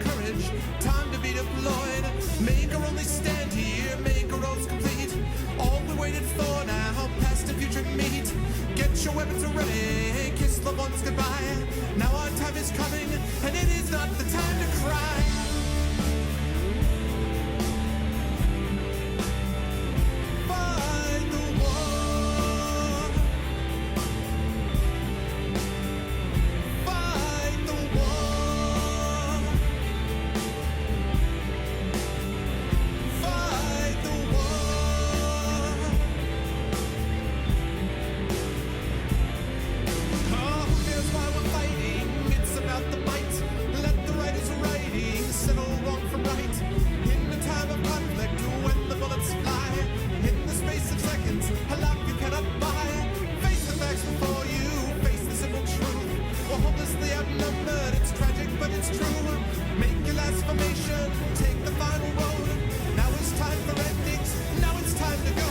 courage. Time to be deployed. Make her only stand here. Make her roles complete. All we waited for now, past and future meet. Get your weapons ready. Kiss loved ones goodbye. Now our time is coming, and it is not the time to cry. Fight the war. Fight the war. Fight the war. Oh, who cares why we're fighting? It's about the fight. Let the writers writing settle wrong from right. In a time of conflict, when the bullets fly, in the space of seconds, a life you cannot buy. Face the facts before you, face the simple truth. We're hopelessly outnumbered, it's tragic but it's true. Make your last formation, take the final road. Now it's time for endings, now it's time to go.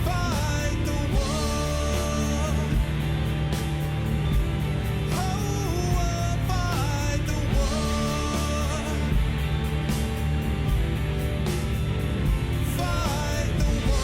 Fight the war. Oh, fight the war. Fight the war.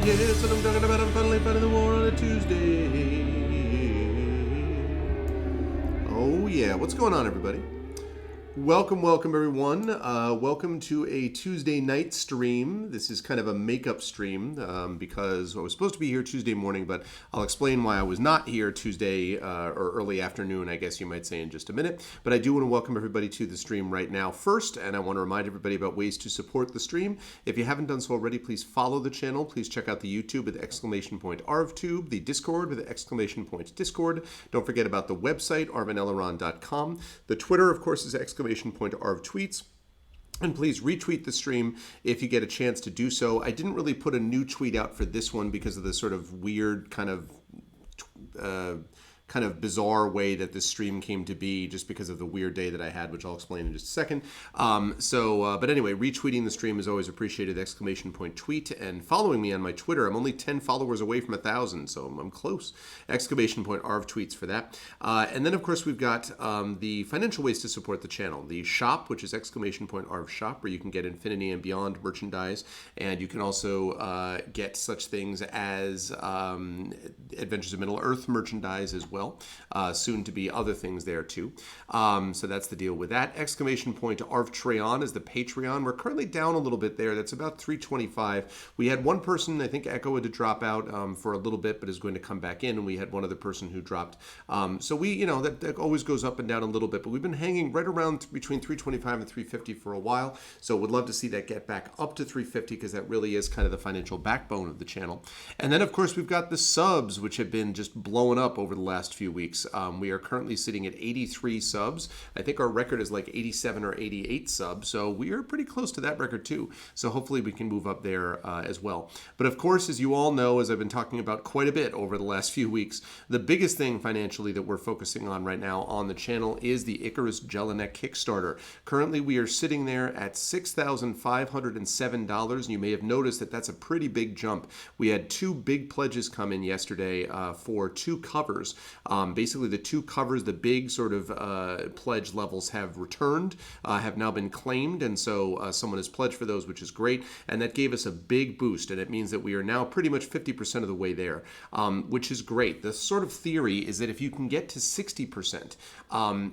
That's what I'm talking about. I'm finally fighting the war on a Tuesday. Oh yeah, what's going on, everybody? Welcome everyone. Welcome to a Tuesday night stream. This is kind of a makeup stream because I was supposed to be here Tuesday morning, but I'll explain why I was not here Tuesday or early afternoon, I guess you might say, in just a minute. But I do want to welcome everybody to the stream right now first, and I want to remind everybody about ways to support the stream. If you haven't done so already, please follow the channel. Please check out the YouTube with the !ArvTube, the Discord with the ! Discord. Don't forget about the website, arvaneleron.com. The Twitter, of course, is !ArvTweets. And please retweet the stream if you get a chance to do so. I didn't really put a new tweet out for this one because of the sort of weird kind of bizarre way that this stream came to be, just because of the weird day that I had, which I'll explain in just a second. But anyway, retweeting the stream is always appreciated, !tweet, and following me on my Twitter. I'm only 10 followers away from 1,000, so I'm close. !ArvTweets for that. And then, of course, we've got the financial ways to support the channel. The shop, which is !ArvShop, where you can get Infinity and Beyond merchandise, and you can also get such things as Adventures of Middle-earth merchandise as well. well. Soon to be other things there too. So that's the deal with that. Exclamation point to Arvtreon is the Patreon. We're currently down a little bit there. That's about 325. We had one person, I think Echo, had to drop out for a little bit, but is going to come back in, and we had one other person who dropped. So we, that always goes up and down a little bit, but we've been hanging right around between 325 and 350 for a while. So would love to see that get back up to 350 because that really is kind of the financial backbone of the channel. And then, of course, we've got the subs, which have been just blowing up over the last few weeks. We are currently sitting at 83 subs. I think our record is like 87 or 88 subs, so we are pretty close to that record too. So hopefully we can move up there as well. But of course, as you all know, as I've been talking about quite a bit over the last few weeks, the biggest thing financially that we're focusing on right now on the channel is the Icarus Jelinek Kickstarter. Currently, we are sitting there at $6,507, and you may have noticed that that's a pretty big jump. We had two big pledges come in yesterday for two covers. Basically, the two covers, the big sort of pledge levels have returned, have now been claimed, and so someone has pledged for those, which is great, and that gave us a big boost, and it means that we are now pretty much 50% of the way there, which is great. The sort of theory is that if you can get to 60%,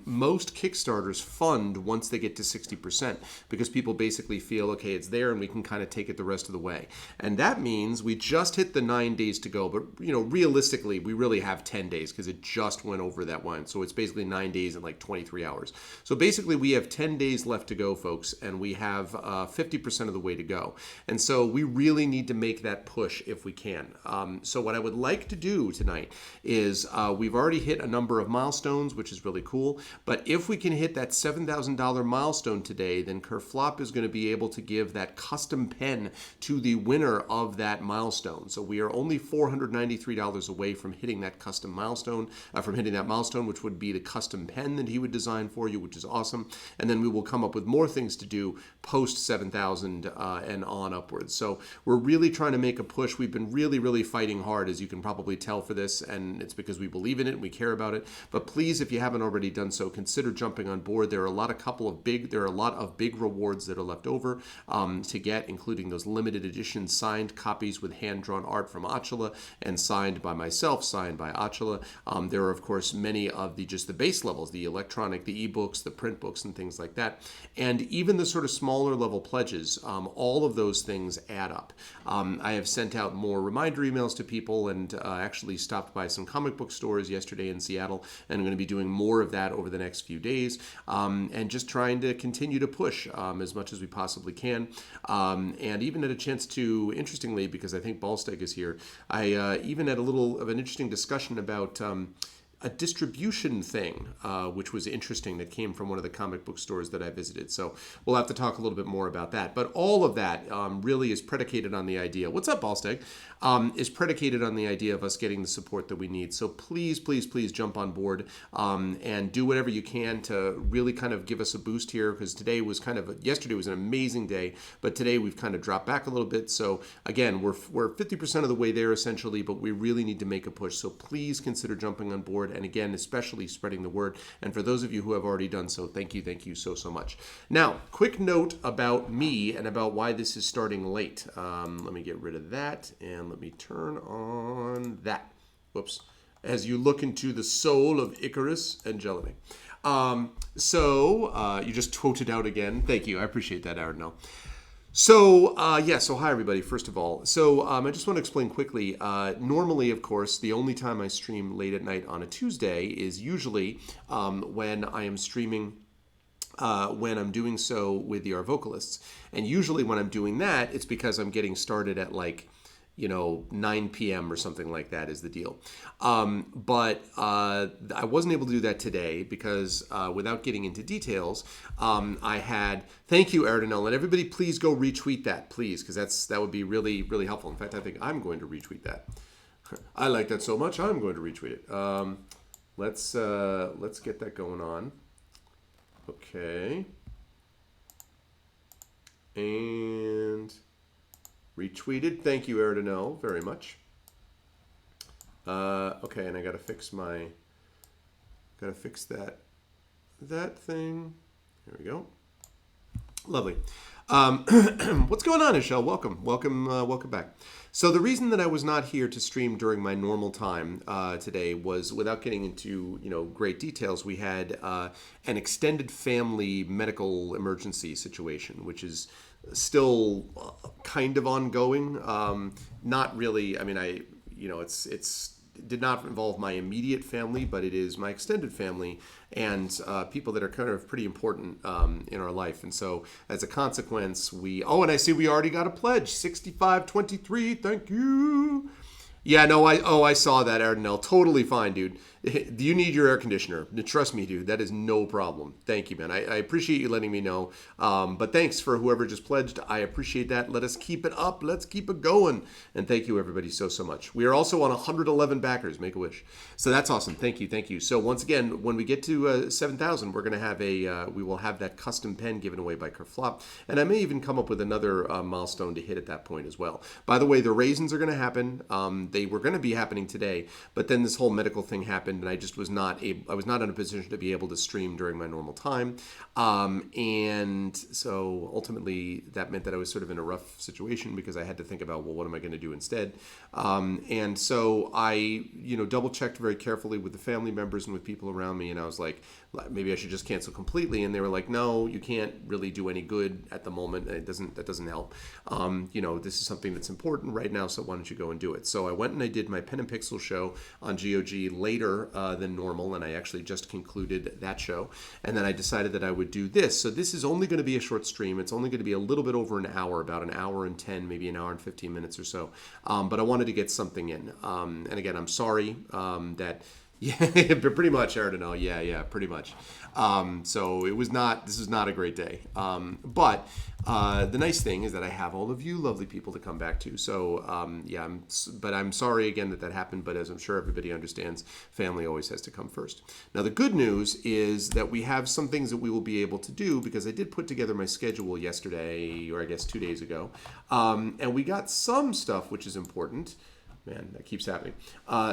most Kickstarters fund once they get to 60% because people basically feel, okay, it's there and we can kind of take it the rest of the way. And that means we just hit the 9 days to go, but realistically, we really have 10 days because it just went over that one. So it's basically 9 days and like 23 hours. So basically, we have 10 days left to go, folks, and we have 50% of the way to go. And so we really need to make that push if we can. So what I would like to do tonight is we've already hit a number of milestones, which is really cool. But if we can hit that $7,000 milestone today, then Kerflop is going to be able to give that custom pen to the winner of that milestone. So we are only $493 away from hitting that custom milestone, which would be the custom pen that he would design for you, which is awesome. And then we will come up with more things to do post 7,000 and on upwards. So we're really trying to make a push. We've been really, really fighting hard, as you can probably tell, for this, and it's because we believe in it and we care about it. But please, if you haven't already done so, consider jumping on board. There are a lot of big rewards that are left over to get, including those limited edition signed copies with hand-drawn art from Achala and signed by myself, signed by Achala. There are, of course, many of the base levels, the electronic, the ebooks, the print books, and things like that. And even the sort of smaller level pledges, all of those things add up. I have sent out more reminder emails to people and actually stopped by some comic book stores yesterday in Seattle, and I'm going to be doing more of that over the next few days, and just trying to continue to push as much as we possibly can. And even had a chance to, interestingly, because I think Ballsteg is here, I even had a little of an interesting discussion about a distribution thing, which was interesting, that came from one of the comic book stores that I visited. So we'll have to talk a little bit more about that. But all of that really is predicated on the idea. What's up, Ballsteg? Is predicated on the idea of us getting the support that we need. So please, please, please jump on board and do whatever you can to really kind of give us a boost here, because yesterday was an amazing day, but today we've kind of dropped back a little bit. So again, we're 50% of the way there essentially, but we really need to make a push. So please consider jumping on board. And again, especially spreading the word. And for those of you who have already done so, thank you so much. Now, quick note about me and about why this is starting late. Let me get rid of that and let me turn on that. Whoops. As you look into the soul of Icarus and Jelinek. You just tweeted out again. Thank you. I appreciate that, Aaron. So hi everybody, first of all. So I just want to explain quickly, normally, of course, the only time I stream late at night on a Tuesday is usually when I am streaming, when I'm doing so with the Art Vocalists. And usually when I'm doing that, it's because I'm getting started at 9 p.m. or something like that is the deal. But I wasn't able to do that today because without getting into details, I had, thank you, Erdanel, and everybody please go retweet that, please, because that would be really, really helpful. In fact, I think I'm going to retweet that. I like that so much, I'm going to retweet it. Let's get that going on. Okay. And retweeted. Thank you, Erdanel, very much. Okay, and I gotta fix that thing. There we go. Lovely. What's going on, Michelle? Welcome back. So the reason that I was not here to stream during my normal time today was, without getting into great details, we had an extended family medical emergency situation, which is still kind of ongoing. Not really. I mean, it's did not involve my immediate family, but it is my extended family and people that are kind of pretty important in our life. And so as a consequence, and I see we already got a pledge, 6523, thank you. Yeah, no, I saw that, Ardenell. Totally fine, dude. Do you need your air conditioner? Trust me, dude. That is no problem. Thank you, man. I appreciate you letting me know. But thanks for whoever just pledged. I appreciate that. Let us keep it up. Let's keep it going. And thank you, everybody, so much. We are also on 111 backers. Make a wish. So that's awesome. Thank you. So once again, when we get to 7,000, we're going to have we will have that custom pen given away by Kerflop. And I may even come up with another milestone to hit at that point as well. By the way, the raisins are going to happen. They were going to be happening today, but then this whole medical thing happened, and I just was not in a position to be able to stream during my normal time, and so ultimately that meant that I was sort of in a rough situation because I had to think about, well, what am I going to do instead? And so I double checked very carefully with the family members and with people around me, and I was like, maybe I should just cancel completely. And they were like, no, you can't really do any good at the moment. That doesn't help. This is something that's important right now, so why don't you go and do it? So I went and I did my Pen and Pixel show on GOG later than normal, and I actually just concluded that show. And then I decided that I would do this. So this is only going to be a short stream. It's only going to be a little bit over an hour, about an hour and 10, maybe an hour and 15 minutes or so. But I wanted to get something in. And again, I'm sorry that... Yeah, pretty much, Ardenell. Yeah, pretty much. So this is not a great day. But the nice thing is that I have all of you lovely people to come back to. So, but I'm sorry again that happened. But as I'm sure everybody understands, family always has to come first. Now, the good news is that we have some things that we will be able to do, because I did put together my schedule yesterday, or I guess 2 days ago. And we got some stuff which is important. Man, that keeps happening.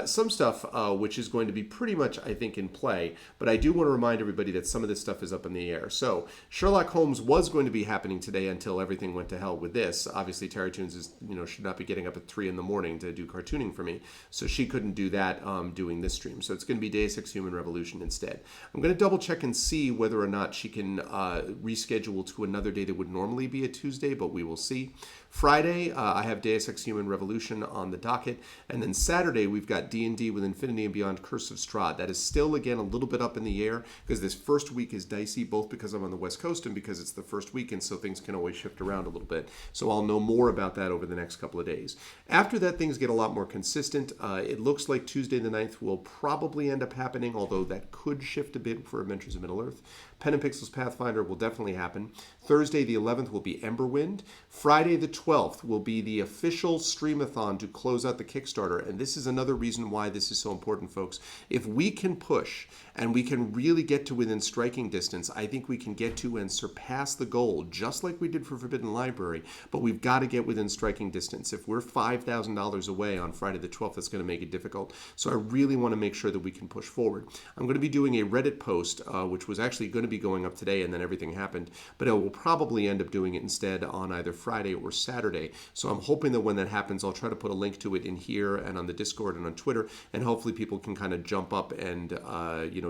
Some stuff which is going to be pretty much, I think, in play. But I do want to remind everybody that some of this stuff is up in the air. So Sherlock Holmes was going to be happening today until everything went to hell with this. Obviously, Terry Toons should not be getting up at 3 in the morning to do cartooning for me. So she couldn't do that doing this stream. So it's going to be Deus Ex Human Revolution instead. I'm going to double check and see whether or not she can reschedule to another day that would normally be a Tuesday, but we will see. Friday, I have Deus Ex Human Revolution on the docket. And then Saturday, we've got D&D with Infinity and Beyond Curse of Strahd. That is still, again, a little bit up in the air, because this first week is dicey, both because I'm on the West Coast and because it's the first week, and so things can always shift around a little bit. So I'll know more about that over the next couple of days. After that, things get a lot more consistent. It looks like Tuesday the 9th will probably end up happening, although that could shift a bit for Adventures of Middle-earth. Pen and Pixels Pathfinder will definitely happen. Thursday the 11th will be Emberwind. Friday the 12th will be the official Streamathon to close out the Kickstarter. And this is another reason why this is so important, folks. If we can push and we can really get to within striking distance, I think we can get to and surpass the goal, just like we did for Forbidden Library. But we've got to get within striking distance. If we're $5,000 away on Friday the 12th, that's going to make it difficult. So I really want to make sure that we can push forward. I'm going to be doing a Reddit post, which was actually going to be going up today, and then everything happened. But I will probably end up doing it instead on either Friday or Saturday. So I'm hoping that when that happens, I'll try to put a link to it in here and on the Discord and on Twitter, and hopefully people can kind of jump up and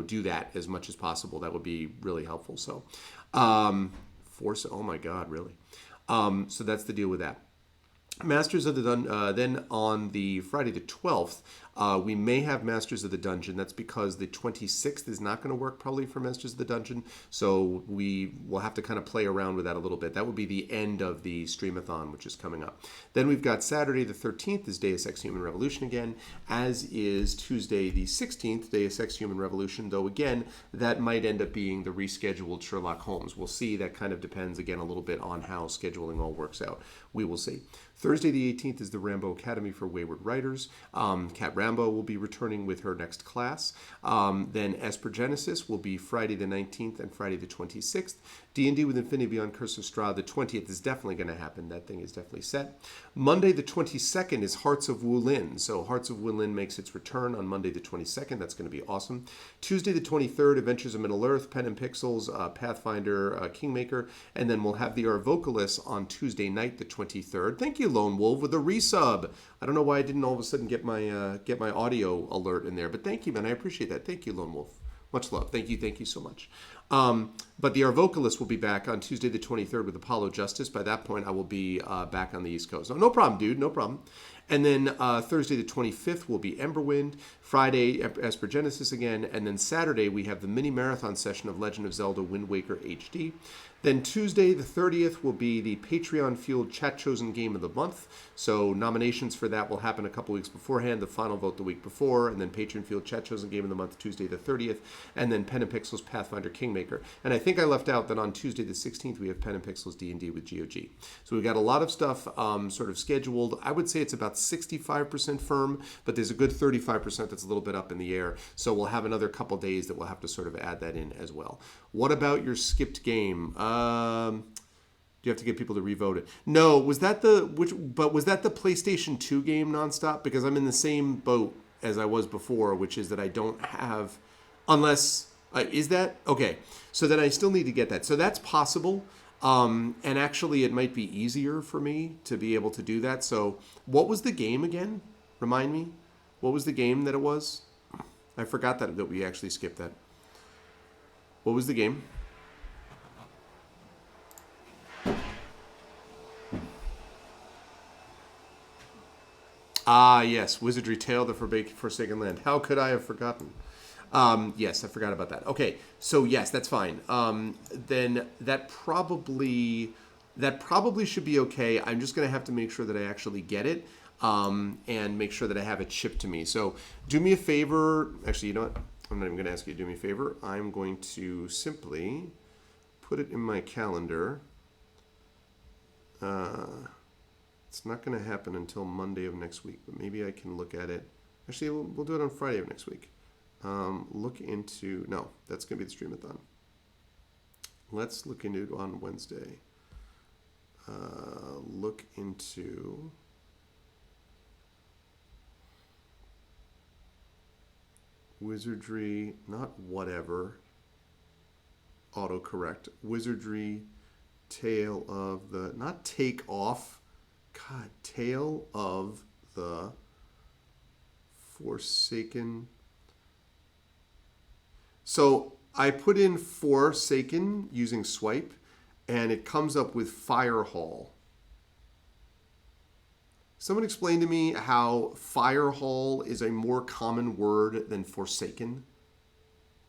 do that as much as possible. That would be really helpful. So oh my God, really? So that's the deal with that. Masters of the Dungeon, then on the Friday the 12th, we may have Masters of the Dungeon. That's because the 26th is not going to work probably for Masters of the Dungeon, so we will have to kind of play around with that a little bit. That would be the end of the Streamathon, which is coming up. Then we've got Saturday the 13th is Deus Ex Human Revolution again, as is Tuesday the 16th, Deus Ex Human Revolution, though again, that might end up being the rescheduled Sherlock Holmes. We'll see. That kind of depends, again, a little bit on how scheduling all works out. We will see. Thursday the 18th is the Rambo Academy for Wayward Writers. Kat Rambo will be returning with her next class. Then Esper Genesis will be Friday the 19th and Friday the 26th. D&D with Infinity Beyond Curse of Strahd, the 20th is definitely going to happen. That thing is definitely set. Monday the 22nd is Hearts of Wulin. So Hearts of Wulin makes its return on Monday the 22nd. That's going to be awesome. Tuesday the 23rd, Adventures of Middle-earth, Pen and Pixels, Pathfinder, Kingmaker. And then we'll have the Arvocalis on Tuesday night the 23rd. Thank you, Lone Wolf, with a resub. I don't know why I didn't all of a sudden get my audio alert in there, but thank you, man. I appreciate that. Thank you, Lone Wolf. Much love. Thank you so much. But the Arvocalis will be back on Tuesday the 23rd with Apollo Justice. By that point, I will be back on the East Coast. No problem, dude. No problem. And then Thursday the 25th will be Emberwind. Friday, Esper Genesis again. And then Saturday, we have the mini marathon session of Legend of Zelda Wind Waker HD. Then Tuesday, the 30th, will be the Patreon-fueled Chat Chosen Game of the Month. So nominations for that will happen a couple weeks beforehand, the final vote the week before, and then Patreon-fueled Chat Chosen Game of the Month, Tuesday the 30th, and then Pen and Pixels Pathfinder Kingmaker. And I think I left out that on Tuesday the 16th, we have Pen and Pixels D&D with GOG. So we've got a lot of stuff sort of scheduled. I would say it's about 65% firm, but there's a good 35% that's a little bit up in the air. So we'll have another couple days that we'll have to sort of add that in as well. What about your skipped game? Do you have to get people to revote it? No, was that the PlayStation 2 game Nonstop? Because I'm in the same boat as I was before, which is that I don't have, unless is that okay? So then I still need to get that. So that's possible, and actually it might be easier for me to be able to do that. So what was the game again? Remind me, what was the game that it was? I forgot that we actually skipped that. What was the game? Ah, yes, Wizardry Tale, the Forsaken Land. How could I have forgotten? Yes, I forgot about that. Okay, so yes, that's fine. Then that probably should be okay. I'm just going to have to make sure that I actually get it and make sure that I have it shipped to me. So do me a favor. Actually, you know what? I'm not even going to ask you to do me a favor. I'm going to simply put it in my calendar. It's not going to happen until Monday of next week, but maybe I can look at it. Actually, we'll do it on Friday of next week. No, that's going to be the Streamathon. Let's look into it on Wednesday. Look into Wizardry, not whatever, autocorrect. Wizardry, Tale of the, not Take Off. God, Tale of the Forsaken. So I put in Forsaken using swipe, and it comes up with Fire Hall. Someone explain to me how Fire Hall is a more common word than Forsaken.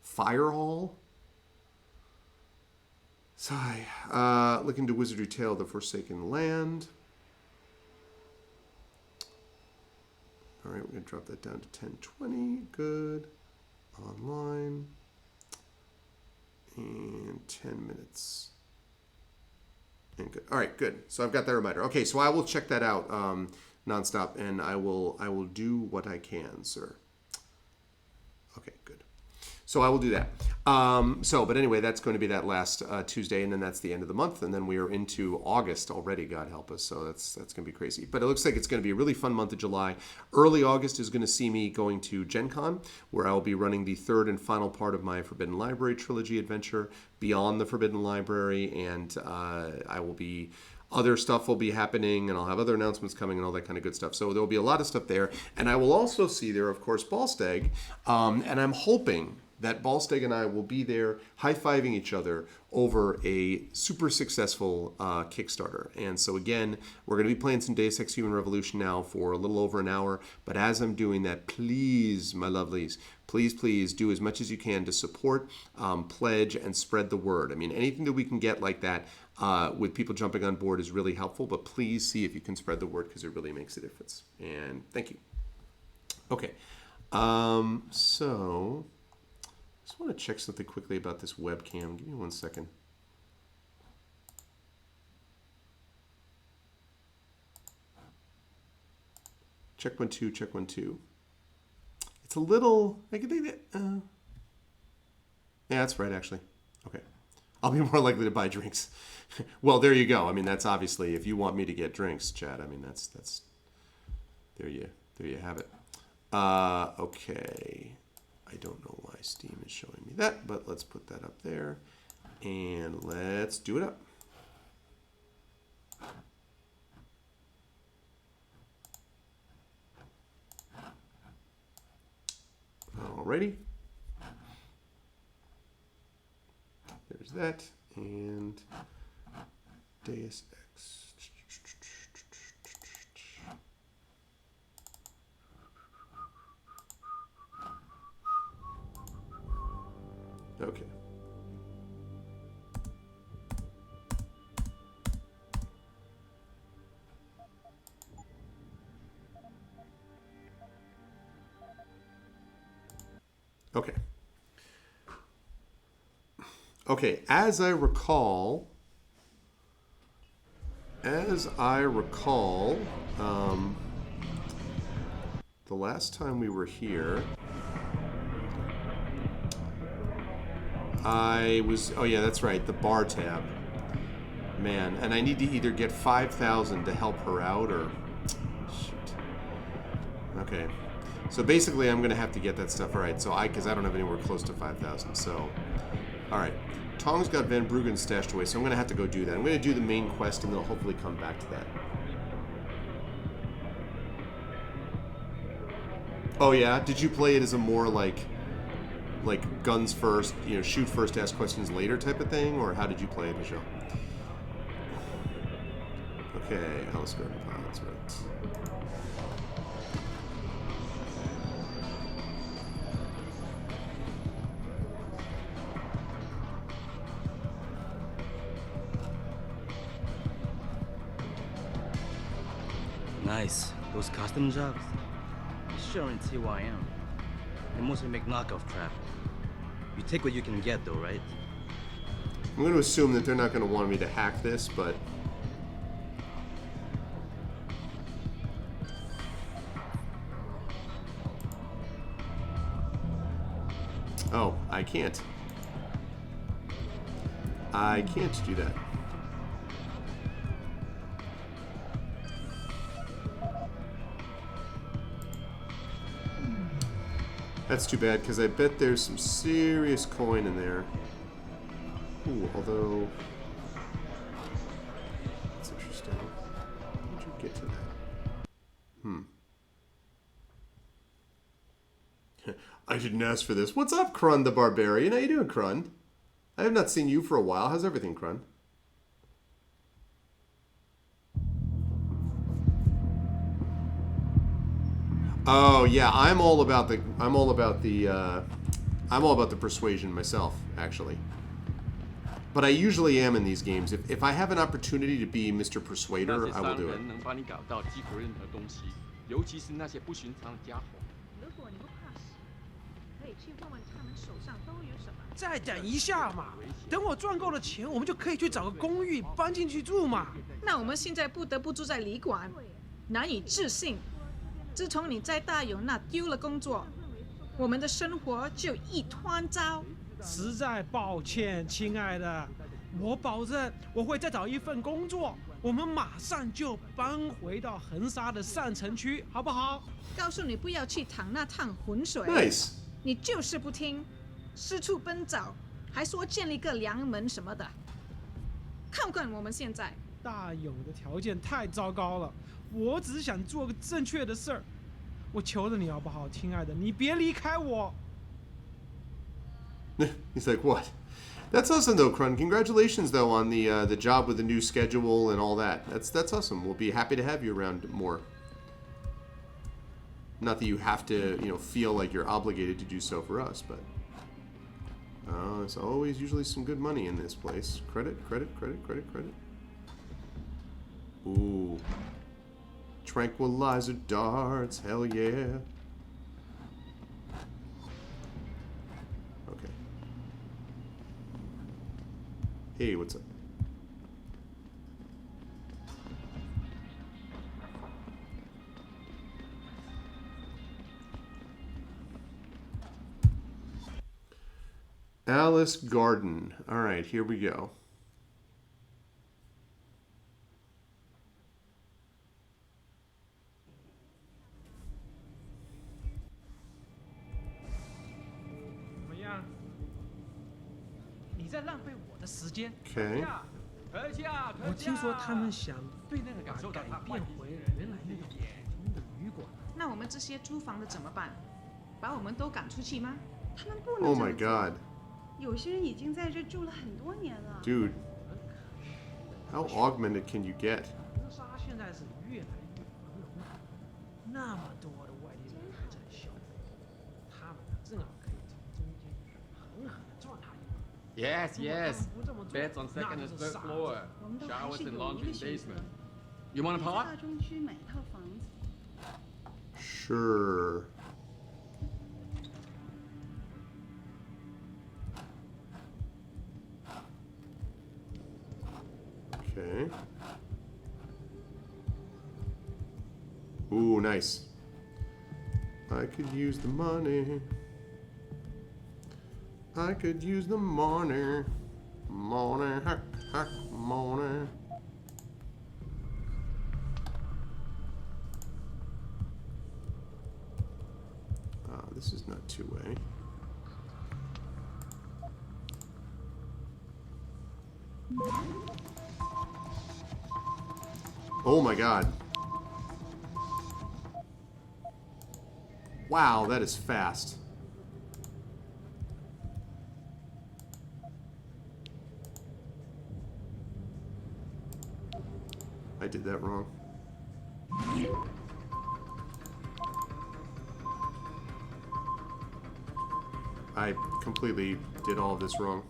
Fire Hall? Sorry. Look into Wizardry Tale of the Forsaken Land. All right, we're going to drop that down to 1020. Good. Online. And 10 minutes. And good. All right, good. So I've got that reminder. Okay, so I will check that out nonstop, and I will do what I can, sir. Okay, good. So I will do that. But anyway, that's going to be that last Tuesday, and then that's the end of the month, and then we are into August already, God help us. So that's going to be crazy. But it looks like it's going to be a really fun month of July. Early August is going to see me going to Gen Con, where I will be running the third and final part of my Forbidden Library trilogy adventure, Beyond the Forbidden Library, and I will be... Other stuff will be happening, and I'll have other announcements coming and all that kind of good stuff. So there will be a lot of stuff there. And I will also see there, of course, Ballstag. And I'm hoping that Ballstag and I will be there high-fiving each other over a super successful Kickstarter. And so again, we're going to be playing some Deus Ex Human Revolution now for a little over an hour. But as I'm doing that, please, my lovelies, please do as much as you can to support, pledge, and spread the word. I mean, anything that we can get like that with people jumping on board is really helpful. But please see if you can spread the word, because it really makes a difference. And thank you. Okay. So... I just want to check something quickly about this webcam. Give me 1 second. Check 1 2, check 1 2. It's a little. I can think that. Yeah, that's right, actually. Okay. I'll be more likely to buy drinks. Well, there you go. I mean, that's obviously if you want me to get drinks, Chad. I mean, that's there you have it. Okay. I don't know why Steam is showing me that, but let's put that up there and let's do it up. Alrighty. There's that and Deus Ex. Okay. Okay. Okay, as I recall, the last time we were here, oh yeah, that's right, the bar tab. Man, and I need to either get 5,000 to help her out or, shoot. Okay, so basically I'm gonna have to get that stuff. All right, so because I don't have anywhere close to 5,000, so, all right. Tong's got Van Bruggen stashed away, so I'm gonna have to go do that. I'm gonna do the main quest and then I'll hopefully come back to that. Oh yeah, did you play it as a more like guns first, shoot first, ask questions later type of thing, or how did you play it, Michelle? Okay, Alice Garden Pilots, right. Nice. Those custom jobs? Sure in TYM. They mostly make knockoff crap. You take what you can get though, right? I'm going to assume that they're not going to want me to hack this, but... Oh, I can't. I can't do that. That's too bad, because I bet there's some serious coin in there. Ooh, although... That's interesting. How did you get to that? I didn't ask for this. What's up, Krun the Barbarian? How you doing, Krun? I have not seen you for a while. How's everything, Krun? Oh yeah, I'm all about the persuasion myself, actually. But I usually am in these games. If I have an opportunity to be Mr. Persuader, I will do it. 再等一下嘛，等我赚够了钱，我们就可以去找个公寓搬进去住嘛。那我们现在不得不住在旅馆，难以置信。自从你在大有那丢了工作，我们的生活就一团糟。实在抱歉，亲爱的，我保证我会再找一份工作，我们马上就搬回到横沙的上城区，好不好？告诉你不要去淌那趟浑水， Nice. 你就是不听，四处奔走，还说建立个良门什么的。看看我们现在，大有的条件太糟糕了，我只是想做个正确的事儿。我求着你好不好，亲爱的，你别离开我。He's like, what? That's awesome though, Krun. Congratulations though on the job with the new schedule and all that. That's awesome. We'll be happy to have you around more. Not that you have to, feel like you're obligated to do so for us, but there's always usually some good money in this place. Credit, credit, credit, credit, credit. Ooh. Tranquilizer darts, hell yeah. Okay. Hey, what's up? Palace Garden. All right, here we go. Okay. 我听说他们想把改变回原来那个普通的旅馆。那我们这些租房的怎么办？把我们都赶出去吗？他们不能 Oh 这么 my 做 god. 有些人已经在这住了很多年了。 Dude. How augmented can you get? 恒沙现在是越来越繁荣，那么多的外地人还在消费，他们正好可以从中间狠狠地赚他一笔。 Yes, 如果他 yes. 们不这么做， Beds on 那 second 就 and 是 third 傻子。 floor. 我们都还 Showers 是 and 有一 laundry 个 and 选择， basement. You want a 在 part? 大中区买一套房子。 Sure. Okay. Ooh, nice. I could use the money. I could use the money. Money, hack, hack, money. This is not two-way. Oh my god. Wow, that is fast. I did that wrong. I completely did all of this wrong.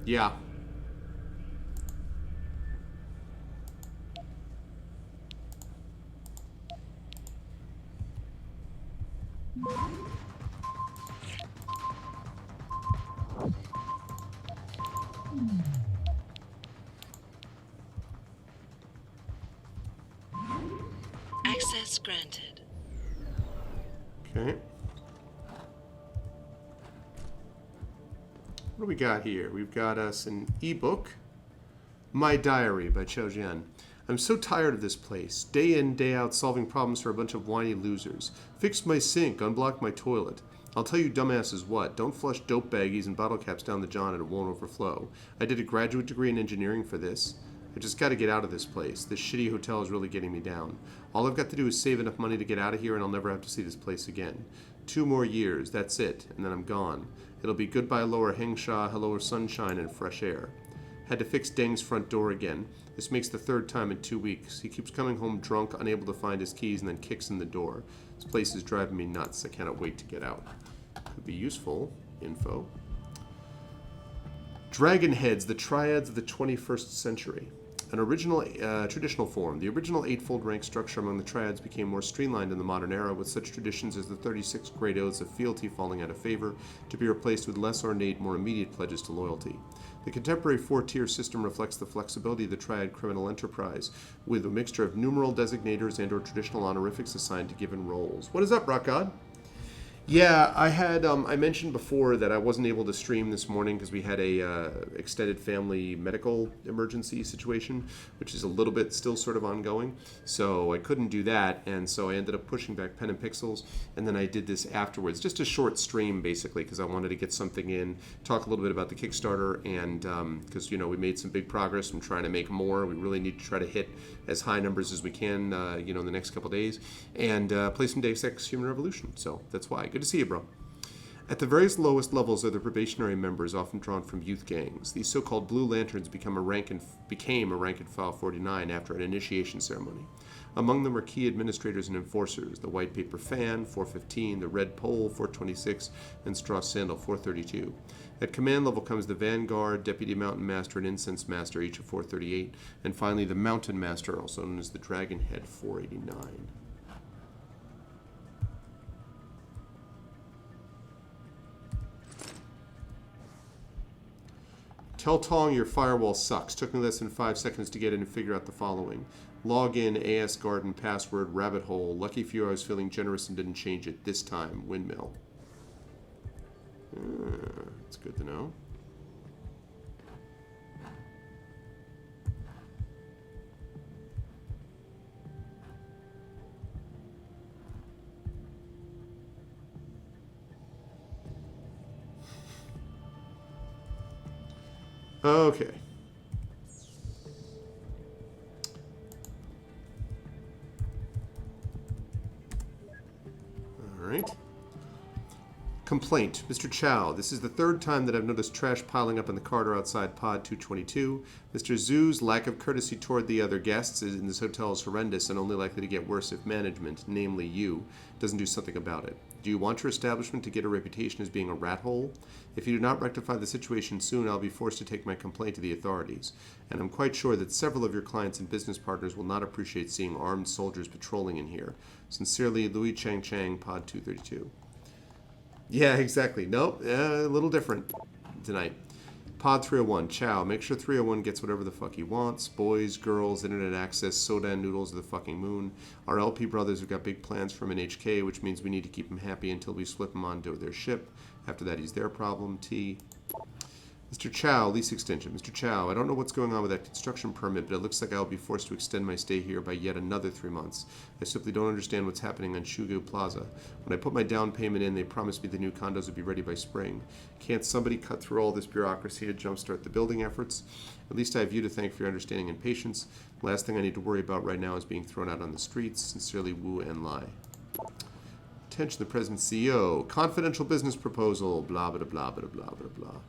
Yeah. Access granted. Okay. What do we got here? We've got us an ebook. My Diary by Chao Jian. I'm so tired of this place. Day in, day out, solving problems for a bunch of whiny losers. Fixed my sink, unblocked my toilet. I'll tell you dumbasses what. Don't flush dope baggies and bottle caps down the john and it won't overflow. I did a graduate degree in engineering for this. I just got to get out of this place. This shitty hotel is really getting me down. All I've got to do is save enough money to get out of here and I'll never have to see this place again. 2 more years, that's it, and then I'm gone. It'll be goodbye lower Hengsha, hello sunshine and fresh air. Had to fix Deng's front door again. This makes the 3rd time in 2 weeks. He keeps coming home drunk, unable to find his keys, and then kicks in the door. This place is driving me nuts. I cannot wait to get out. Could be useful info. Dragon Heads, the Triads of the 21st Century. An original traditional form. The original 8-fold rank structure among the Triads became more streamlined in the modern era, with such traditions as the 36 great oaths of fealty falling out of favor, to be replaced with less ornate, more immediate pledges to loyalty. The contemporary 4-tier system reflects the flexibility of the Triad criminal enterprise, with a mixture of numeral designators and/or traditional honorifics assigned to given roles. What is up, Rock God? Yeah, I had, I mentioned before that I wasn't able to stream this morning because we had a extended family medical emergency situation, which is a little bit still sort of ongoing. So I couldn't do that, and so I ended up pushing back Pen and Pixels, and then I did this afterwards. Just a short stream, basically, because I wanted to get something in, talk a little bit about the Kickstarter, and because, you know, we made some big progress. I'm trying to make more. We really need to try to hit as high numbers as we can, you know, in the next couple days, and play some Deus Ex Human Revolution. So that's why. Good to see you, bro. At the various lowest levels are the probationary members, often drawn from youth gangs. These so-called Blue Lanterns became a rank and file 49 after an initiation ceremony. Among them were key administrators and enforcers, the White Paper Fan, 415, the Red Pole, 426, and Straw Sandal, 432. At command level comes the Vanguard, Deputy Mountain Master, and Incense Master, each of 438, and finally the Mountain Master, also known as the Dragon Head, 489. Tell Tong your firewall sucks. Took me less than 5 seconds to get in and figure out the following. Login, AS Garden, password, rabbit hole. Lucky for you, I was feeling generous and didn't change it this time. Windmill. That's good to know. Okay. All right. Complaint. Mr. Chow, this is the third time that I've noticed trash piling up in the corridor outside Pod 222. Mr. Zhu's lack of courtesy toward the other guests in this hotel is horrendous and only likely to get worse if management, namely you, doesn't do something about it. Do you want your establishment to get a reputation as being a rat hole? If you do not rectify the situation soon, I'll be forced to take my complaint to the authorities. And I'm quite sure that several of your clients and business partners will not appreciate seeing armed soldiers patrolling in here. Sincerely, Louis Chang Chang, Pod 232. Yeah, exactly. Nope, a little different tonight. Pod 301, Chow. Make sure 301 gets whatever the fuck he wants. Boys, girls, internet access, soda and noodles of the fucking moon. Our LP brothers have got big plans for him in HK, which means we need to keep him happy until we slip him onto their ship. After that, he's their problem. T. Mr. Chow, lease extension. Mr. Chow, I don't know what's going on with that construction permit, but it looks like I'll be forced to extend my stay here by yet another 3 months. I simply don't understand what's happening on Shugu Plaza. When I put my down payment in, they promised me the new condos would be ready by spring. Can't somebody cut through all this bureaucracy to jumpstart the building efforts? At least I have you to thank for your understanding and patience. Last thing I need to worry about right now is being thrown out on the streets. Sincerely, Wu and Lai. Attention, the President CEO. Confidential business proposal. Blah, blah, blah, blah, blah, blah, blah.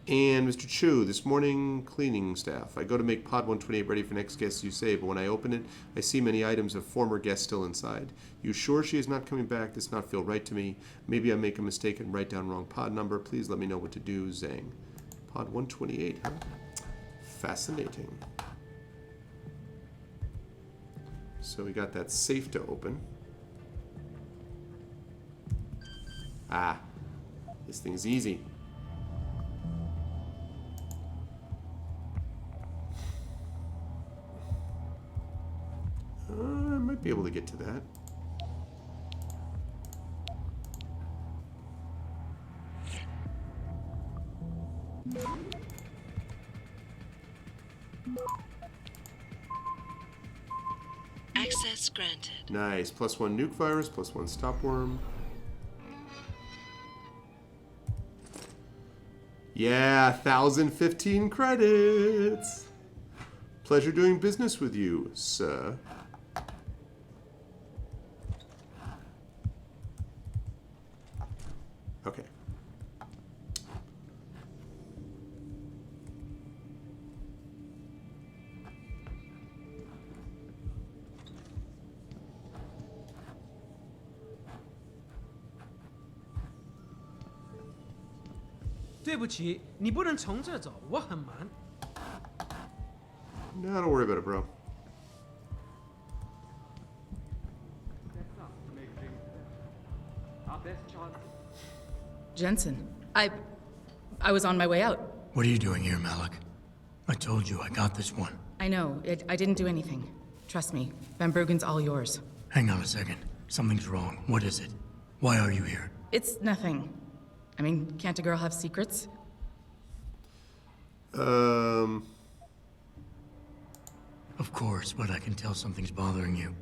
And Mr. Chu, this morning, cleaning staff. I go to make Pod 128 ready for next guest, you say, but when I open it, I see many items of former guests still inside. You sure she is not coming back? Does not feel right to me. Maybe I make a mistake and write down wrong pod number. Please let me know what to do, Zhang. Pod 128, huh? Fascinating. So we got that safe to open. Ah, this thing's easy. I might be able to get to that. Access granted. Nice. +1 nuke virus, +1 stopworm. Yeah, 1,015 credits. Pleasure doing business with you, sir. Okay. "对不起，你不能从这走，我很忙。" No, don't worry about it, bro. Jensen, I was on my way out. What are you doing here, Malik? I told you I got this one. I know, I didn't do anything. Trust me, Van Bruggen's all yours. Hang on a second. Something's wrong. What is it? Why are you here? It's nothing. I mean, can't a girl have secrets? Of course, but I can tell something's bothering you.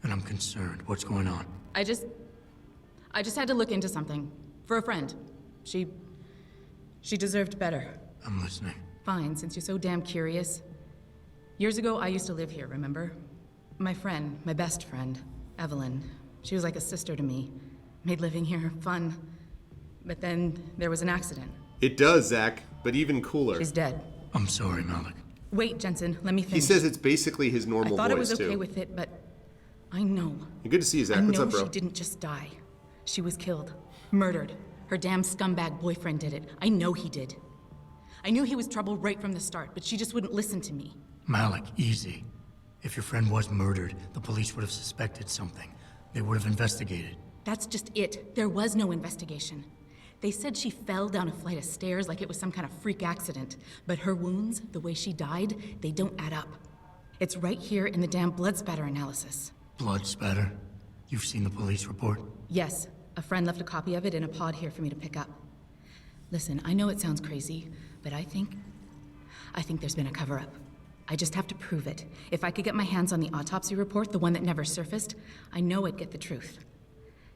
And I'm concerned. What's going on? I just had to look into something. For a friend. She deserved better. I'm listening. Fine, since you're so damn curious. Years ago, I used to live here, remember? My friend, my best friend, Evelyn. She was like a sister to me. Made living here fun. But then there was an accident. It does, Zach, but even cooler. She's dead. I'm sorry, Malik. Wait, Jensen, let me finish. He says it's basically his normal I thought voice, it was okay too. with it, but I know. Good to see you, Zach. I What's know up, bro? she didn't just die. She was killed. Murdered. Her damn scumbag boyfriend did it. I know he did. I knew he was trouble right from the start, but she just wouldn't listen to me. Malik, easy. If your friend was murdered, the police would have suspected something. They would have investigated. That's just it. There was no investigation. They said she fell down a flight of stairs like it was some kind of freak accident. But her wounds, the way she died, they don't add up. It's right here in the damn blood spatter analysis. Blood spatter? You've seen the police report? Yes, a friend left a copy of it in a pod here for me to pick up. Listen, I know it sounds crazy, but I think there's been a cover-up. I just have to prove it. If I could get my hands on the autopsy report, the one that never surfaced, I know I'd get the truth.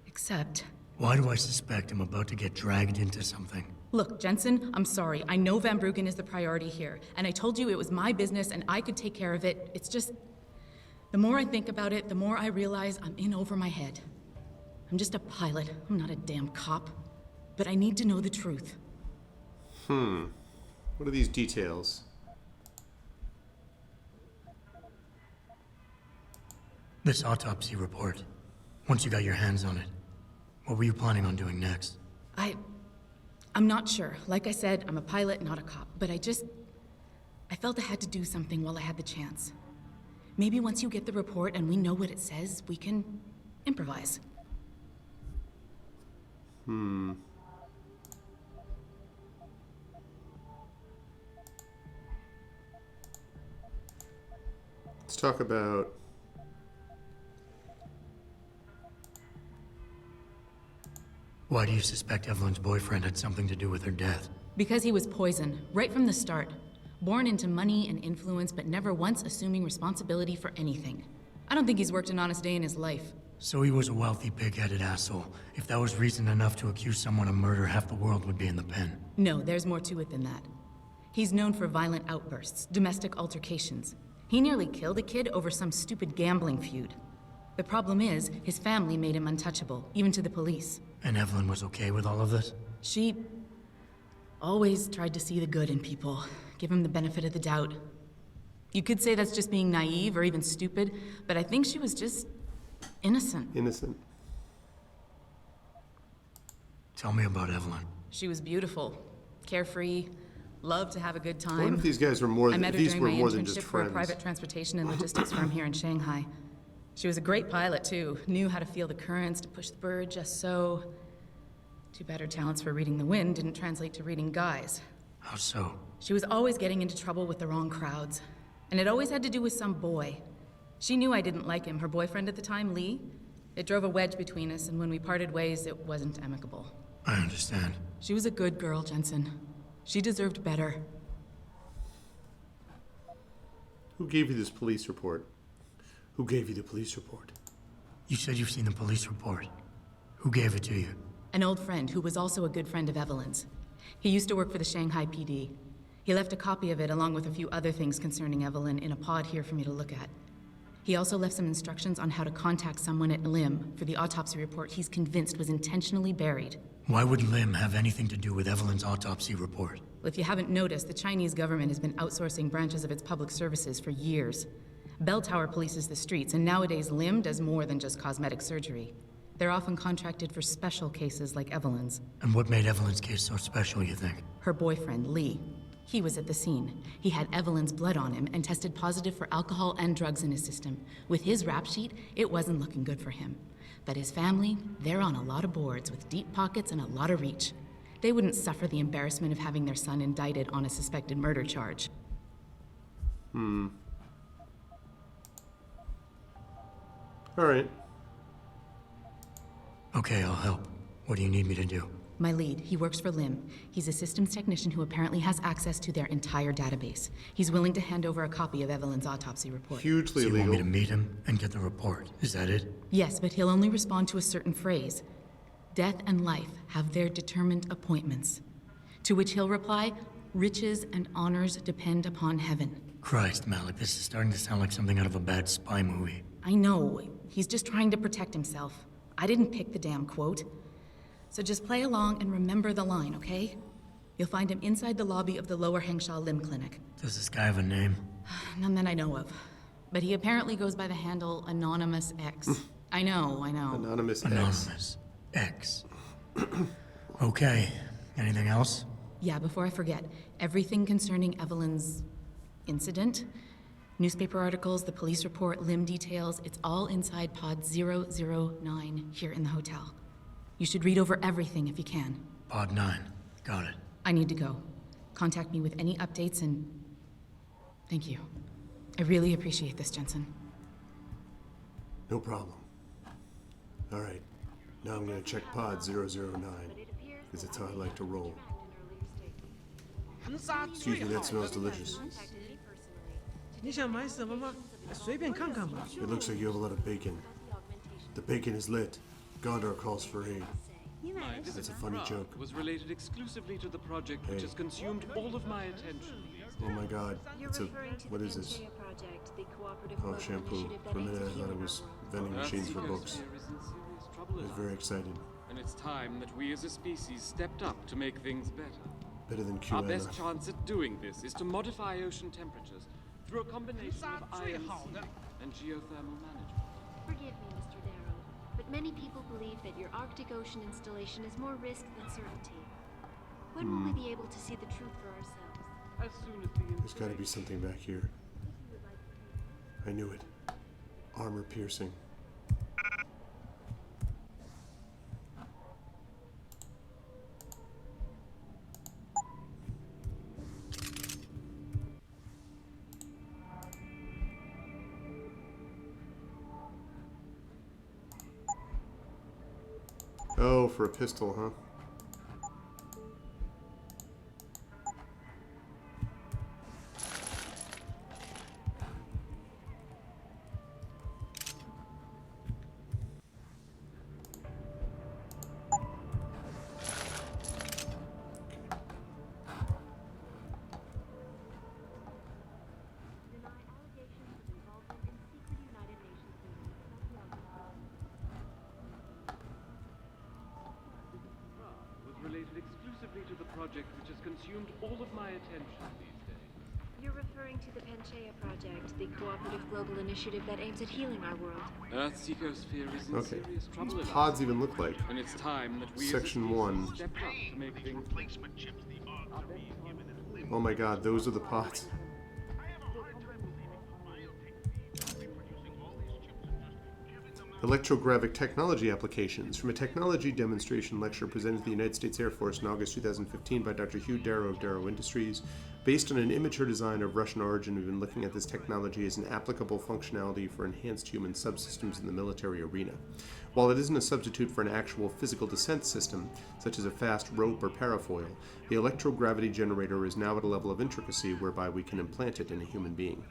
Except... Why do I suspect I'm about to get dragged into something? Look, Jensen, I'm sorry. I know Van Bruggen is the priority here, and I told you it was my business and I could take care of it. It's just... The more I think about it, the more I realize I'm in over my head. I'm just a pilot. I'm not a damn cop. But I need to know the truth. What are these details? This autopsy report. Once you got your hands on it, what were you planning on doing next? I'm not sure. Like I said, I'm a pilot, not a cop. But I felt I had to do something while I had the chance. Maybe once you get the report and we know what it says, we can improvise. Let's talk about... Why do you suspect Evelyn's boyfriend had something to do with her death? Because he was poisoned, right from the start. Born into money and influence, but never once assuming responsibility for anything. I don't think he's worked an honest day in his life. So he was a wealthy, pig-headed asshole. If that was reason enough to accuse someone of murder, half the world would be in the pen. No, there's more to it than that. He's known for violent outbursts, domestic altercations. He nearly killed a kid over some stupid gambling feud. The problem is, his family made him untouchable, even to the police. And Evelyn was okay with all of this? She always tried to see the good in people, give him the benefit of the doubt. You could say that's just being naive or even stupid, but I think she was just innocent. Innocent. Tell me about Evelyn. She was beautiful, carefree, loved to have a good time. I wonder if these guys were more I than met her these during were my more than internship just for a friends. private transportation and logistics firm here in Shanghai. She was a great pilot, too. Knew how to feel the currents, to push the bird just so. Too bad her talents for reading the wind didn't translate to reading guys. How so? She was always getting into trouble with the wrong crowds. And it always had to do with some boy. She knew I didn't like him. Her boyfriend at the time, Lee, it drove a wedge between us, and when we parted ways, it wasn't amicable. I understand. She was a good girl, Jensen. She deserved better. Who gave you this police report? Who gave you the police report? You said you've seen the police report. Who gave it to you? An old friend who was also a good friend of Evelyn's. He used to work for the Shanghai PD. He left a copy of it along with a few other things concerning Evelyn in a pod here for me to look at. He also left some instructions on how to contact someone at LIM for the autopsy report he's convinced was intentionally buried. Why would LIM have anything to do with Evelyn's autopsy report? Well, if you haven't noticed, the Chinese government has been outsourcing branches of its public services for years. Bell Tower polices the streets, and nowadays LIM does more than just cosmetic surgery. They're often contracted for special cases like Evelyn's. And what made Evelyn's case so special, you think? Her boyfriend, Lee. He was at the scene. He had Evelyn's blood on him and tested positive for alcohol and drugs in his system. With his rap sheet, it wasn't looking good for him. But his family, they're on a lot of boards with deep pockets and a lot of reach. They wouldn't suffer the embarrassment of having their son indicted on a suspected murder charge. All right. Okay, I'll help. What do you need me to do? My lead, he works for LIM. He's a systems technician who apparently has access to their entire database. He's willing to hand over a copy of Evelyn's autopsy report. Hugely So you want illegal. me to meet him and get the report? Is that it? Yes, but he'll only respond to a certain phrase. Death and life have their determined appointments. To which he'll reply, riches and honors depend upon heaven. Christ, Malik, this is starting to sound like something out of a bad spy movie. I know, he's just trying to protect himself. I didn't pick the damn quote. So just play along and remember the line, okay? You'll find him inside the lobby of the Lower Hengsha Limb Clinic. Does this guy have a name? None that I know of. But he apparently goes by the handle Anonymous X. I know. Anonymous X. Anonymous. X. Okay. Anything else? Yeah, before I forget, everything concerning Evelyn's incident, newspaper articles, the police report, limb details, it's all inside pod 009 here in the hotel. You should read over everything if you can. Pod 9. Got it. I need to go. Contact me with any updates and... Thank you. I really appreciate this, Jensen. No problem. All right. Now I'm gonna check pod 009, because that's how I like to roll. 盘沙 Excuse 最 me, 好 that smells 的。 delicious. 你想买什么吗？随便看看吧。 It looks like you have a lot of bacon. The bacon is lit. Gondor calls for aid. 你买的是 That's a funny joke. Was related exclusively to the project which Hey. has consumed all of my attention. Oh my god. You're It's a... referring to What the is this? Pangaea Project, the cooperative Oh, global shampoo. initiative that For a aims minute at I thought healing it was our world. vending machines for books. Earthseeker's fear is in serious trouble I was at very last. excited. And it's time that we as a species stepped up to make things better. Better than Our best QAnon. chance at doing this is to modify ocean temperatures through a combination of ion最好的。 sealing and geothermal management. Forgive me, Mr. Darrow, but many people believe that your Arctic Ocean installation is more risk than certainty. When will we be able to see the truth for ourselves? As soon as the There's gotta be something back here. I knew it. Armor piercing. Oh, for a pistol, huh? was related exclusively to the project which has consumed all of my attention these days. You're referring to the Pangaea Project, the cooperative global initiative that aims at healing our world. Earthseeker's fear is in Okay. serious trouble These at pods last. even look like. And it's time that we Section as a species 1. stepped up to make things Oh my god, those are the pods. Electrographic technology applications from a technology demonstration lecture presented to the United States Air Force in August 2015 by Dr. Hugh Darrow of Darrow Industries. Based on an immature design of Russian origin, we've been looking at this technology as an applicable functionality for enhanced human subsystems in the military arena. While it isn't a substitute for an actual physical descent system, such as a fast rope or parafoil, the electrogravity generator is now at a level of intricacy whereby we can implant it in a human being.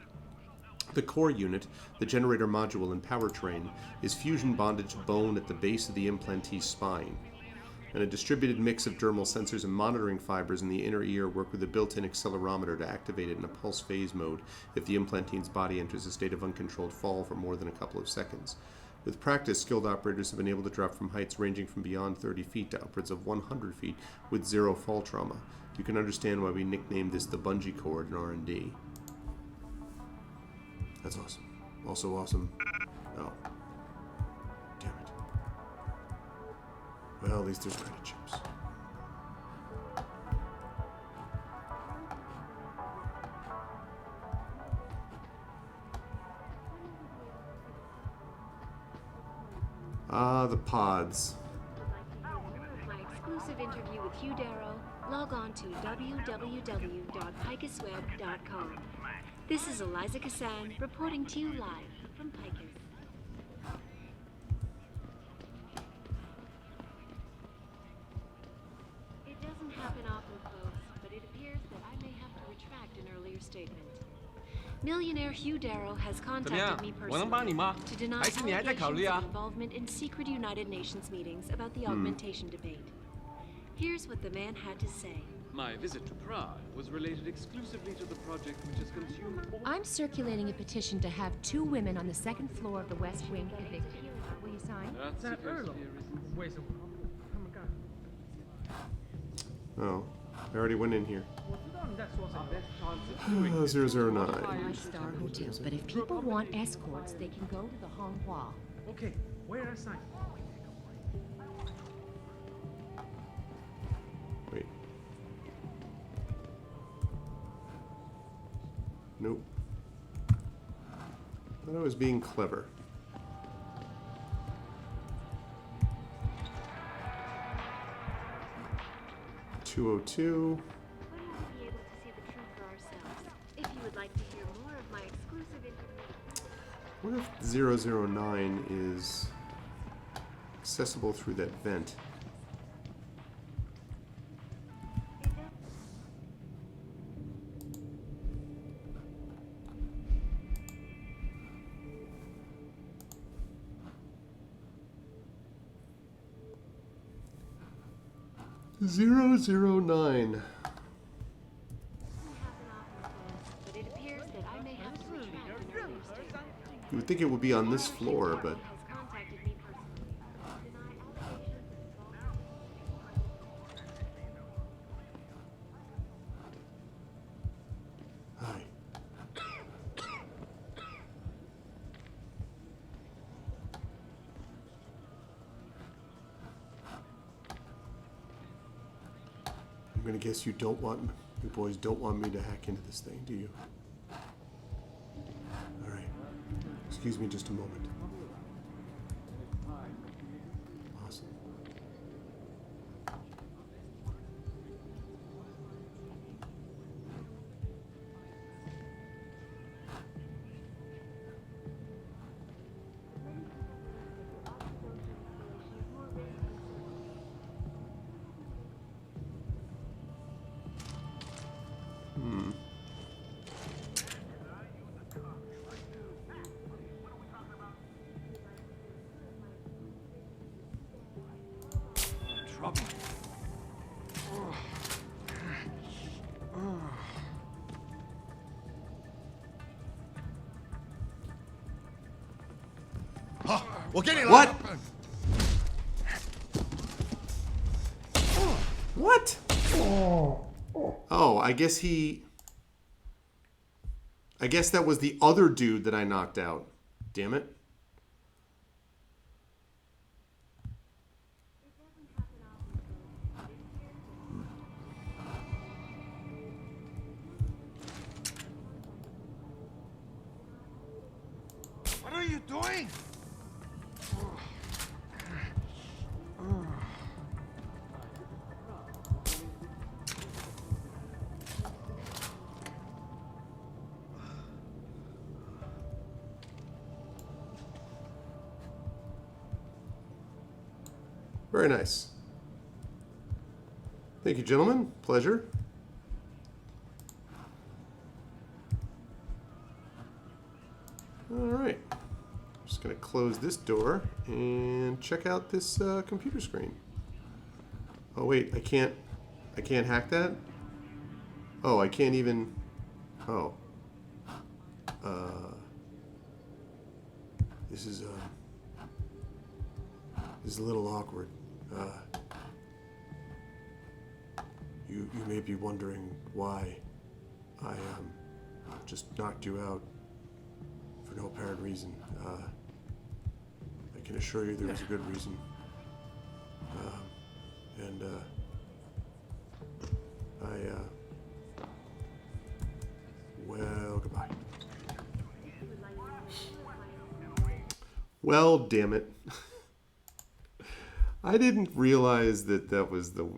The core unit, the generator module and powertrain, is fusion bonded to bone at the base of the implantee's spine. And a distributed mix of dermal sensors and monitoring fibers in the inner ear work with a built-in accelerometer to activate it in a pulse phase mode if the implantee's body enters a state of uncontrolled fall for more than a couple of seconds. With practice, skilled operators have been able to drop from heights ranging from beyond 30 feet to upwards of 100 feet with zero fall trauma. You can understand why we nicknamed this the bungee cord in R&D. That's awesome. Also awesome. Oh. Damn it. Well, at least there's credit chips. Ah, the pods. For my exclusive interview with Hugh Darrow, log on to www.picusweb.com. This is Eliza Kassan reporting to you live from Picus. It doesn't happen often, folks, but it appears that I may have to retract an earlier statement. Millionaire Hugh Darrow has contacted me 我能帮你 personally 吗？ to deny 还是你还在考虑 allegations 啊 of involvement in secret United Nations meetings about the augmentation debate. Here's what the man had to say. My visit to Prague was related exclusively to the project which has consumed all... I'm circulating a petition to have 2 women on the second floor of the West Wing evicted. Will you sign? 在 Earthseeker's 2楼 fear is in 为什么他们干？ Oh, I already went in here. 我知道你在说什么。 best chance of doing this. 009. 5-star hotel, but if people want escorts, they can go to the Honghua. Okay, where I sign? Wait. Nope. Thought I was being clever. When 202. will we be able to see the truth for ourselves? If you would like to hear more of my exclusive information. What if 009 is accessible through that vent? Zero 009. But it appears that I may have to retract an earlier statement. You would think it would be on this floor, but Has contacted me personally. Deny allegations of hi. I'm gonna guess you boys don't want me to hack into this thing, do you? All right. Excuse me just a moment. Awesome. Trouble. What? What? Oh, I guess that was the other dude that I knocked out. Damn it. What are you doing? Very nice. Thank you, gentlemen. Pleasure. All right. Just going to close this door and check out this computer screen. Oh, wait. I can't hack that? Oh, I can't even... Oh. This is a little awkward. You may be wondering why I just knocked you out for no apparent reason. I can assure you there was a good reason. Well, goodbye. Well, damn it. I didn't realize that was the...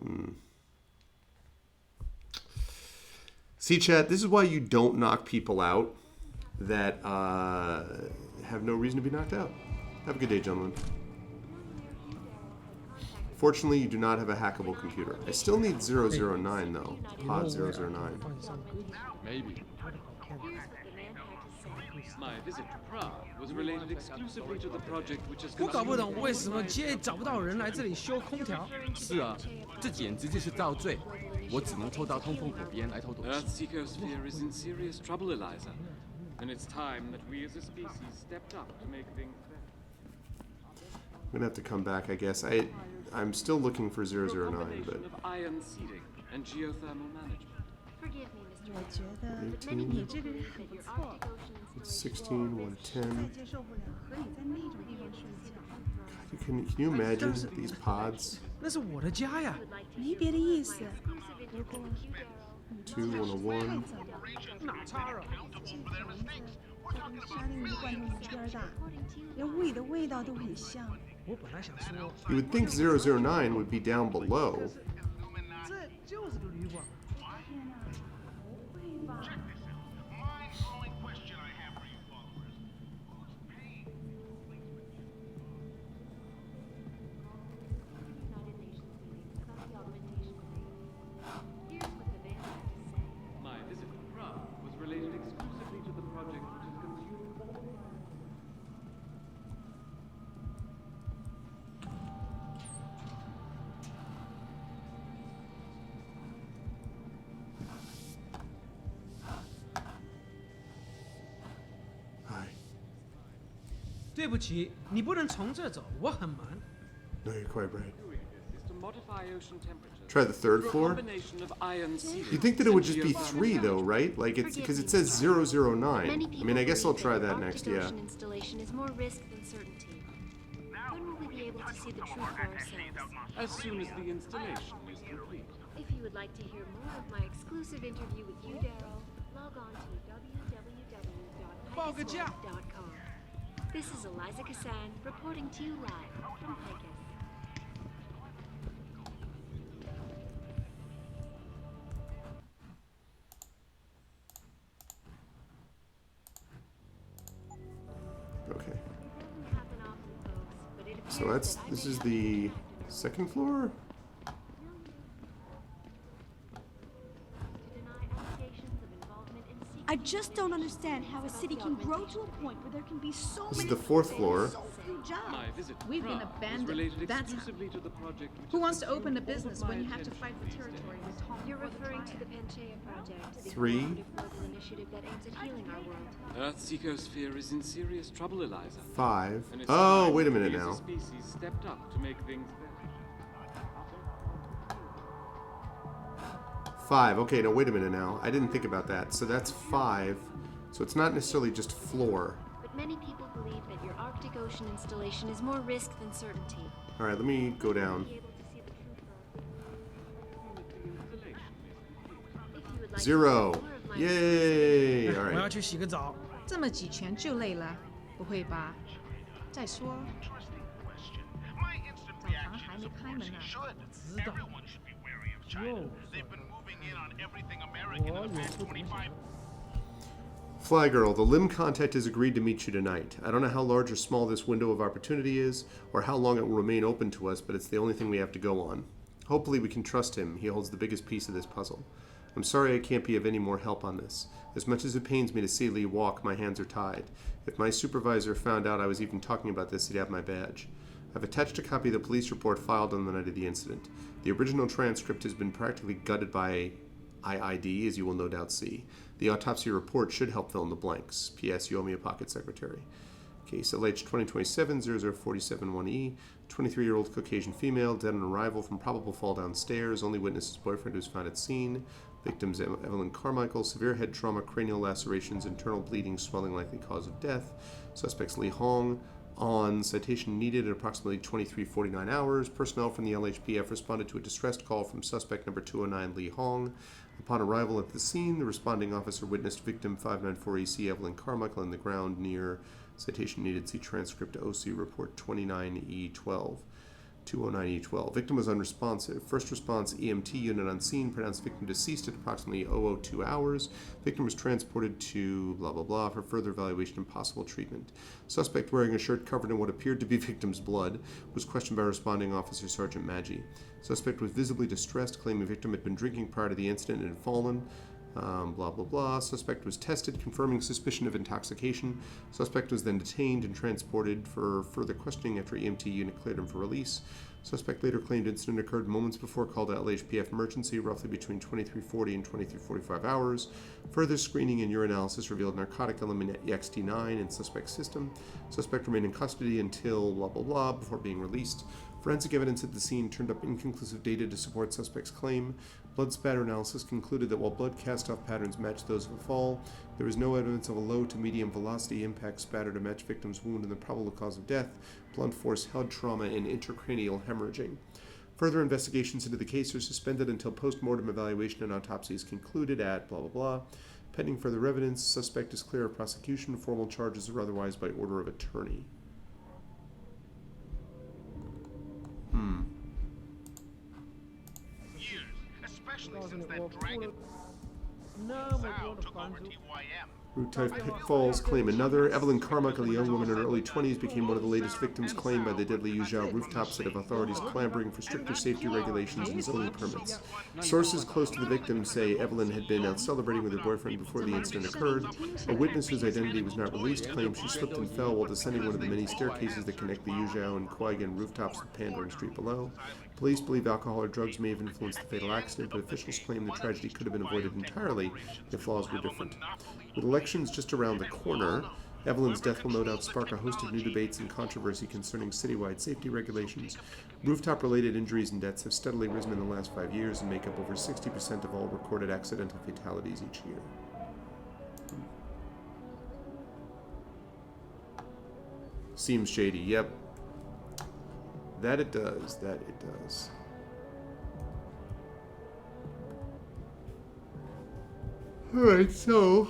See, chat, this is why you don't knock people out that have no reason to be knocked out. Have a good day, gentlemen. Fortunately, you do not have a hackable computer. I still need 009, though. Pod 009. Maybe. My visit to Prague was related exclusively to the project which is 我搞不懂为什么街找不到人来这里修空调。是啊，这简直就是造罪！我只能凑到通风口边来透透气。 Earth's ecosphere is in serious trouble, Eliza. And it's time that we as a species stepped up to make things better. I'm gonna have to come back, I guess. I'm still looking for 009, but... Of ion seeding and geothermal management. Forgive me, Mr. 我觉得你这个人很不错， 16, 110. 接受不了和你在那种地方睡觉。 Can you imagine these pods? 那是我的家呀。没别的意思，不过 2, 101. 哪差了？这房子就跟沙丁鱼罐头一边大，连屋里的味道都很像。我本来想说， You would think 009 would be down below. 这就是个旅馆。天哪，不会吧？对不起，你不能从这走，我很忙。 No, you're quite right. Is to modify ocean temperature Try the third through a floor. combination of ion sealants You'd think that it would and just be geothermal 3 though, right? Like it's because it says 009. I mean, I guess I'll try that next. Yeah. Ocean installation is more risk than certainty. When will we be able to see the truth for ourselves? As soon as the installation is complete. If you would like to hear more of my exclusive interview with you, Daryl, log on to www.picusweb.com. This is Eliza Kassan reporting to you live from Picus. Okay. So this is the second floor? I just don't understand how a city can grow to a point where there can be so This is many the fourth people floor. and so few jobs. My visit to We've been Prague was abandoned. related That's how. exclusively to the project which Who has wants to open a consumed all business of my when you have to attention fight for these territory days. with Tom? You're referring to the Panchaea project, the 3. global initiative that aims at healing our world. Earth's ecosphere is in serious trouble, Eliza. 5. And it's Oh, time wait a that minute we as now. a species stepped up to make things better. 5. Okay, no, wait a minute now. I didn't think about that. So that's 5. So it's not necessarily just floor. But many people believe that your Arctic Ocean installation is more risk than certainty. All right, let me go down. Be able to see the truth for ourselves. If you would like to 0. hear more of my Yay! All 我要 right. 去洗个澡。这么几拳就累了，不会吧？再说，澡堂还没开门呢。知道。就我也不怎么想。 Fly Girl, the Lim contact has agreed to meet you tonight. I don't know how large or small this window of opportunity is, or how long it will remain open to us, but it's the only thing we have to go on. Hopefully we can trust him. He holds the biggest piece of this puzzle. I'm sorry I can't be of any more help on this. As much as it pains me to see Lee walk, my hands are tied. If my supervisor found out I was even talking about this, he'd have my badge. I've attached a copy of the police report filed on the night of the incident. The original transcript has been practically gutted by IID, as you will no doubt see. The autopsy report should help fill in the blanks. P.S. You owe me a pocket secretary. Case LH 2027-00471E, 23-year-old Caucasian female, dead on arrival from probable fall downstairs. Only witness's boyfriend was found at scene. Victims Evelyn Carmichael, severe head trauma, cranial lacerations, internal bleeding, swelling likely cause of death. Suspects Li Hong. On citation needed at approximately 23:49 hours, personnel from the LHPF responded to a distressed call from suspect number 209 Li Hong. Upon arrival at the scene, the responding officer witnessed victim 594EC Evelyn Carmichael in the ground near citation needed. See transcript OC report 29E12. 209E12. Victim was unresponsive. First response EMT unit on scene pronounced victim deceased at approximately 002 hours. Victim was transported to blah blah blah for further evaluation and possible treatment. Suspect wearing a shirt covered in what appeared to be victim's blood was questioned by responding officer Sergeant Maggi. Suspect was visibly distressed, claiming victim had been drinking prior to the incident and had fallen. Blah blah blah. Suspect was tested, confirming suspicion of intoxication. Suspect was then detained and transported for further questioning after EMT unit cleared him for release. Suspect later claimed incident occurred moments before call to LHPF emergency, roughly between 23:40 and 23:45 hours. Further screening and urinalysis revealed narcotic element EXT9 in suspect's system. Suspect remained in custody until blah blah blah before being released. Forensic evidence at the scene turned up inconclusive data to support suspect's claim. Blood spatter analysis concluded that while blood cast-off patterns matched those of a fall, there was no evidence of a low to medium velocity impact spatter to match victim's wound and the probable cause of death, blunt force head trauma, and intracranial hemorrhaging. Further investigations into the case are suspended until post-mortem evaluation and autopsy is concluded at blah blah blah. Pending further evidence, suspect is clear of prosecution, formal charges or otherwise by order of attorney. Root-type pitfalls claim another. Evelyn Carmichael, a young woman in her early 20s, became one of the latest victims claimed by the deadly Yuzhou rooftop set of authorities clamoring for stricter safety regulations and zoning permits. Sources close to the victim say Evelyn had been out celebrating with her boyfriend before the incident occurred. A witness whose identity was not released claimed she slipped and fell while descending one of the many staircases that connect the Yuzhou and Kuigan rooftops with Pandering Street below. Police believe alcohol or drugs may have influenced the fatal accident, but officials claim the tragedy could have been avoided entirely if laws were different. With elections just around the corner, Evelyn's death will no doubt spark a host of new debates and controversy concerning citywide safety regulations. Rooftop-related injuries and deaths have steadily risen in the last 5 years and make up over 60% of all recorded accidental fatalities each year. Seems shady, yep. That it does, that it does. Alright, so...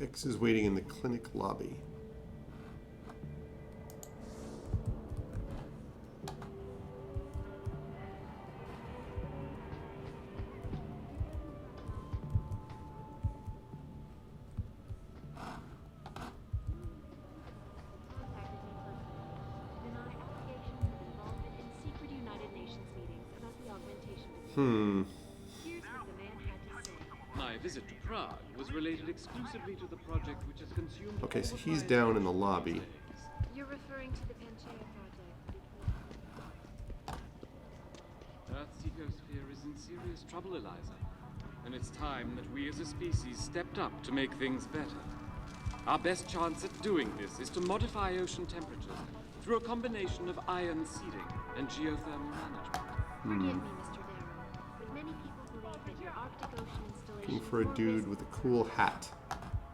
X is waiting in the clinic lobby. My visit to Prague was related exclusively to the project which has consumed... Okay, so he's down in the lobby. You're referring to the Panchaea project. Earth's ecosphere is in serious trouble, Eliza. And it's time that we as a species stepped up to make things better. Our best chance at doing this is to modify ocean temperatures through a combination of ion seeding and geothermal management. Forgive me, Mr. Darrow, but many people believe that your Arctic Ocean installation... Looking for a dude with a cool hat.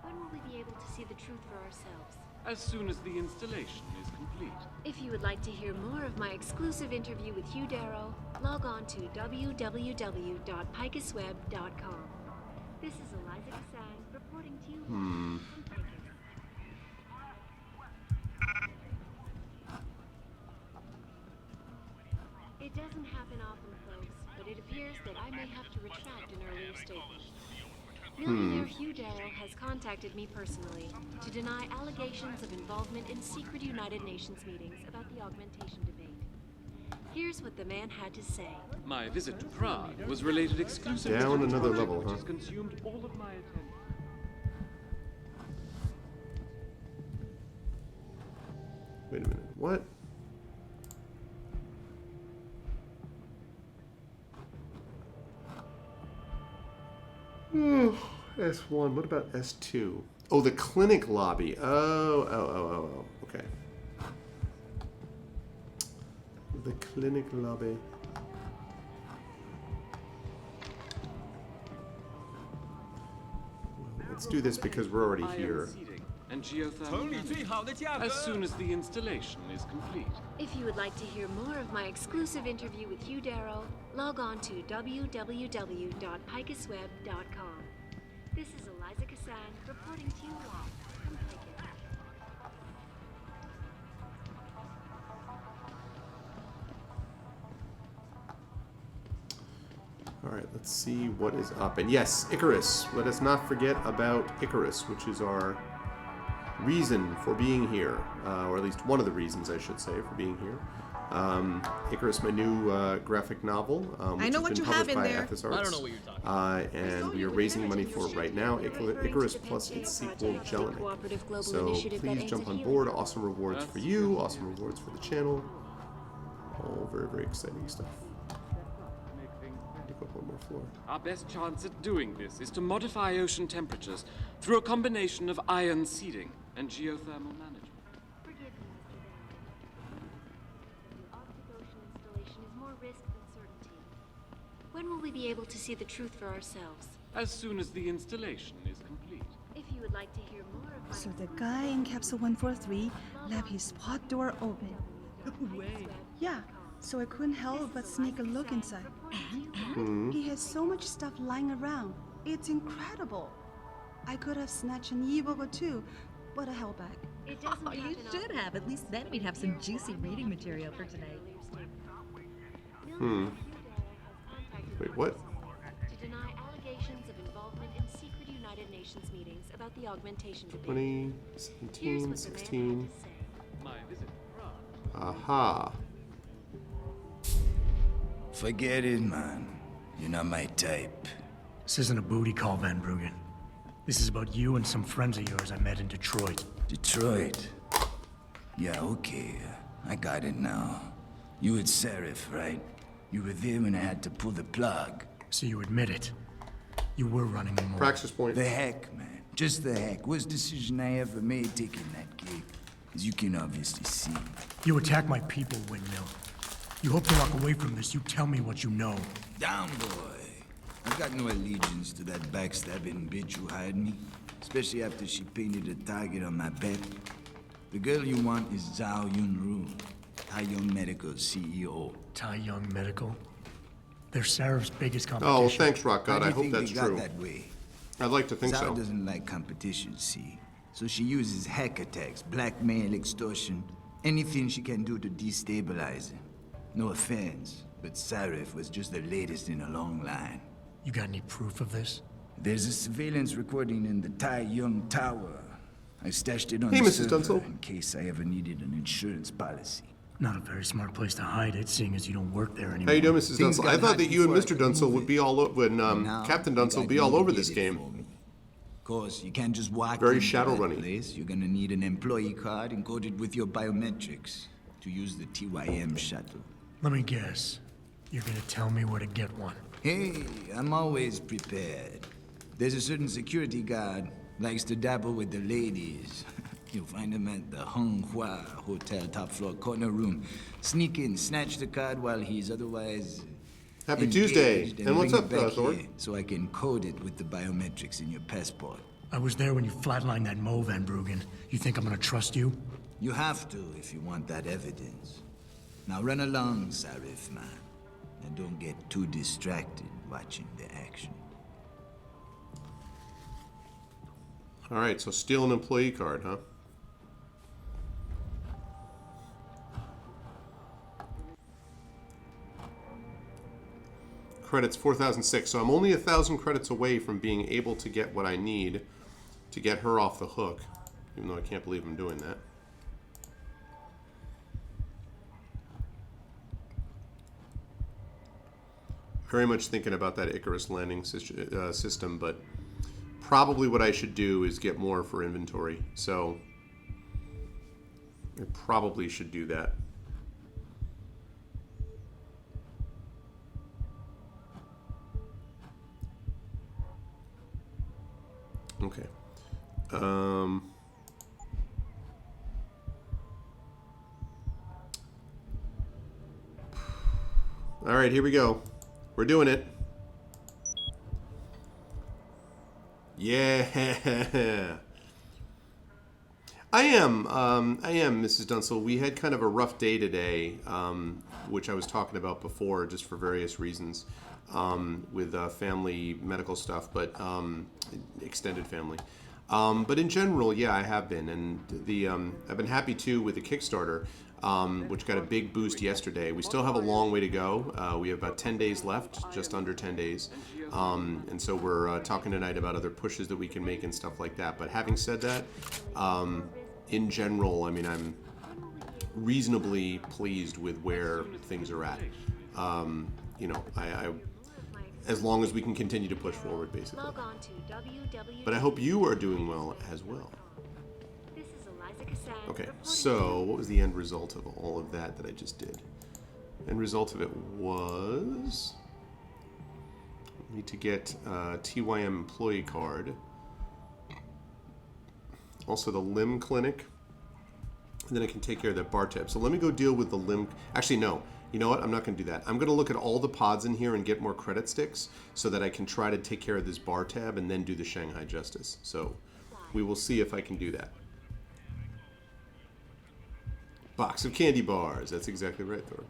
When will we be able to see the truth for ourselves? As soon as the installation is complete. If you would like to hear more of my exclusive interview with Hugh Darrow, log on to www.picusweb.com. This is Eliza Kassan reporting to you from Picus. It doesn't happen often, folks, but it appears that I may have to retract an earlier statement. Millionaire Hugh Darrow has contacted me personally to deny allegations of involvement in secret United Nations meetings about the augmentation debate. Here's what the man had to say. My visit to Prague was related exclusively Down to another the project level, which huh? has consumed all of my attention. Wait a minute, what? S1, what about S2? Oh, the clinic lobby. Oh, okay. The clinic lobby. Well, let's do this because we're already here. And geothermal management, as soon as the installation is complete. If you would like to hear more of my exclusive interview with Hugh Darrow, log on to www.picusweb.com. This is Eliza Kassan reporting to you live from Picus. Alright, let's see what is up. And yes, Icarus. Let us not forget about Icarus, which is our reason for being here, or at least one of the reasons, I should say, for being here. Icarus, my new graphic novel, which has been published by Athos Arts. I don't know what you're talking about. And we are raising money for it right now, Icarus plus its sequel, Jellinek. So please jump on board. Awesome rewards for you, awesome rewards for the channel. All very, very exciting stuff. Go up one more floor. Our best chance at doing this is to modify ocean temperatures through a combination of ion seeding and geothermal management. Forgive me, Mr. Darrow. The Arctic Ocean installation is more risk than certainty. When will we be able to see the truth for ourselves? As soon as the installation is complete. If you would like to hear more of my... So the guy in capsule 143 left his pod door open. No way. Yeah, so I couldn't help but sneak a look inside. He has so much stuff lying around. It's incredible. I could have snatched an ebook or two, but I held back. It doesn't Oh, you should have. At least then we'd have some juicy reading material for tonight. Wait, what? To deny allegations of involvement in secret United Nations meetings about the augmentation debate. 20, 17, 16. My visit to Prague. Aha. Forget it, man. You're not my type. This isn't a booty call, Van Bruggen. This is about you and some friends of yours I met in Detroit. Detroit? Yeah, okay. I got it now. You with Serif, right? You were there when I had to pull the plug. So you admit it. You were running a mole. Praxis point. The heck, man. Just the heck. Worst decision I ever made taking that gig. As you can obviously see. You attack my people, Windmill. You hope to walk away from this. You tell me what you know. Down, boy. I've got no allegiance to that backstabbing bitch who hired me. Especially after she painted a target on my back. The girl you want is Zhao Yunru, Tai Young Medical's CEO. Tai Young Medical? They're Sarah's biggest Oh, competition. well, thanks, Rock God. I Why do you hope think that's they got true. that way? I'd like to think Zhao so. doesn't like competition, see? So she uses hack attacks, blackmail, extortion, anything she can do to destabilize him. No offense, but Sarif was just the latest in a long line. You got any proof of this? There's a surveillance recording in the Tai Young Tower. I stashed it on Hey, the Mrs. server Dunsel. in case I ever needed an insurance policy. Not a very smart place to hide it, seeing as you don't work there anymore. How you doing, Mrs. Things Dunsel? got I thought hot that you and before I Mr. could Dunsel move would it. be all over, when Now, Captain you Dunsel got be all over to this get it game. for me. Of course, you can't just walk Very into shadow that running. place. You're gonna need an employee card encoded with your biometrics to use the TYM shuttle. Let me guess. You're gonna tell me where to get one. Hey, I'm always prepared. There's a certain security guard, likes to dabble with the ladies. You'll find him at the Hung Hua Hotel top floor corner room. Sneak in, snatch the card while he's otherwise Happy engaged, Tuesday. And what's bring up, it back Thor? here so I can code it with the biometrics in your passport. I was there when you flatlined that Mo, Van Bruggen. You think I'm gonna trust you? You have to if you want that evidence. Now run along, Sarif, man. And don't get too distracted watching the action. All right, so steal an employee card, huh? Credits 4,006. So I'm only 1,000 credits away from being able to get what I need to get her off the hook. Even though I can't believe I'm doing that. Very much thinking about that Icarus landing system, but probably what I should do is get more for inventory. So I probably should do that. Okay. All right, here we go. We're doing it. Yeah. I am, Mrs. Dunsel. We had kind of a rough day today, which I was talking about before, just for various reasons, with family medical stuff, but extended family. But in general, yeah, I have been, and I've been happy too with the Kickstarter, which got a big boost yesterday. We still have a long way to go. We have about 10 days left, just under 10 days, and so we're talking tonight about other pushes that we can make and stuff like that. But having said that, in general, I mean, I'm reasonably pleased with where things are at. You know, I as long as we can continue to push forward, basically. But I hope you are doing well as well. Okay, so what was the end result of all of that I just did? End result of it was I need to get a TYM employee card. Also the limb clinic. And then I can take care of that bar tab. So let me go deal with the limb. Actually, no. You know what? I'm not going to do that. I'm going to look at all the pods in here and get more credit sticks so that I can try to take care of this bar tab and then do the Shanghai Justice. So we will see if I can do that. Box of candy bars. That's exactly right, Thor.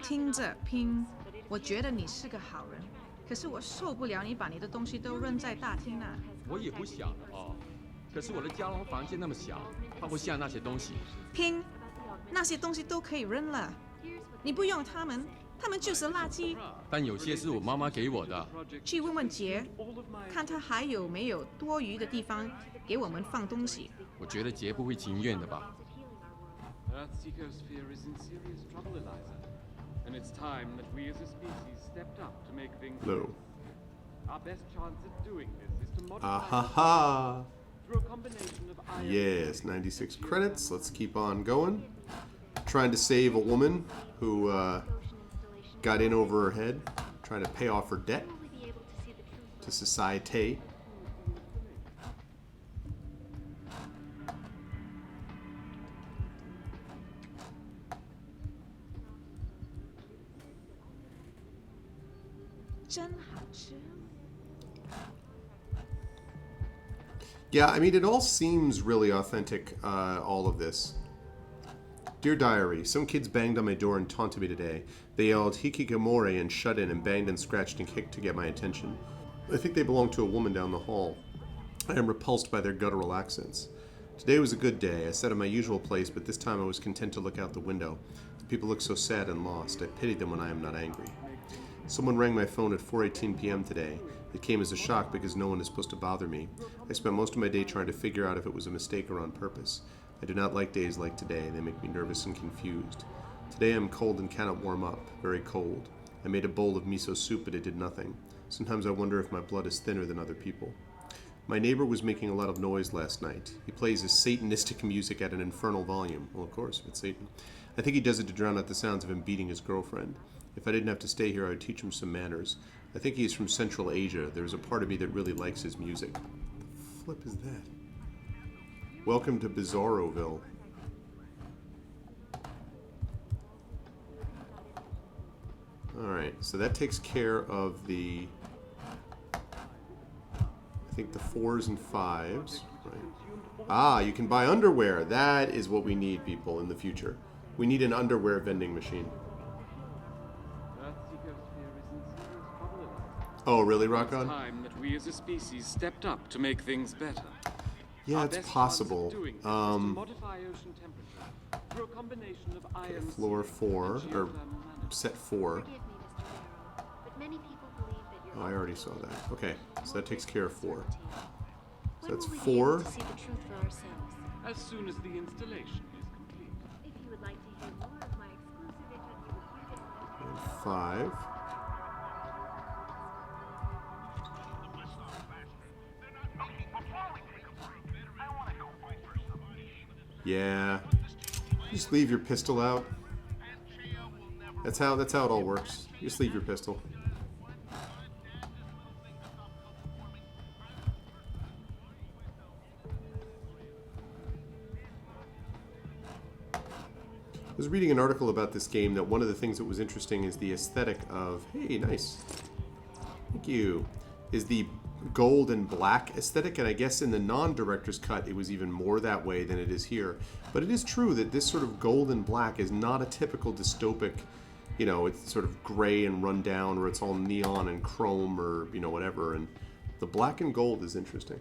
听着，拼，我觉得你是个好人，可是我受不了你把你的东西都扔在大厅那。我也不想哦，可是我的家龙房间那么小，放不下那些东西。拼，那些东西都可以扔了，你不用它们，它们就是垃圾。但有些是我妈妈给我的。去问问杰，看他还有没有多余的地方给我们放东西。我觉得杰不会情愿的吧。 Earth's ecosphere is in serious trouble, Eliza. And it's time that we as a species stepped up to make things Hello. Our best chance at doing this is to modify Ahaha. through a combination of iron. Yes, 96 credits. Let's keep on going. Trying to save a woman who got in over her head, trying to pay off her debt to society. Yeah, I mean, it all seems really authentic, all of this. Dear Diary, some kids banged on my door and taunted me today. They yelled hikikomori and shut in and banged and scratched and kicked to get my attention. I think they belong to a woman down the hall. I am repulsed by their guttural accents. Today was a good day. I sat in my usual place, but this time I was content to look out the window. The people look so sad and lost. I pity them when I am not angry. Someone rang my phone at 4:18 p.m. today. It came as a shock because no one is supposed to bother me. I spent most of my day trying to figure out if it was a mistake or on purpose. I do not like days like today. They make me nervous and confused. Today I am cold and cannot warm up. Very cold. I made a bowl of miso soup, but it did nothing. Sometimes I wonder if my blood is thinner than other people. My neighbor was making a lot of noise last night. He plays his Satanistic music at an infernal volume. Well, of course, it's Satan. I think he does it to drown out the sounds of him beating his girlfriend. If I didn't have to stay here, I would teach him some manners. I think he is from Central Asia. There's a part of me that really likes his music. What the flip is that? Welcome to Bizarroville. Alright, so that takes care of the... I think the 4s and 5s. Right. Ah, you can buy underwear. That is what we need, people, in the future. We need an underwear vending machine. Oh, really, Rock On? It's time that we as a species stepped up to make things better. Yeah, it's possible. Modify ocean temperature through a combination of iron Floor 4, or set 4. Oh, I already saw that. Okay, so that takes care of 4. So that's 4. As soon as the installation is complete. If you would like to hear more of my exclusive interview with you, And 5. Yeah. Just leave your pistol out. That's how it all works. Just leave your pistol. I was reading an article about this game that one of the things that was interesting is the aesthetic of, hey, nice. Thank you. Is the gold and black aesthetic, and I guess in the non-director's cut it was even more that way than it is here. But it is true that this sort of gold and black is not a typical dystopic, you know, it's sort of gray and run down, or it's all neon and chrome, or, you know, whatever, and the black and gold is interesting.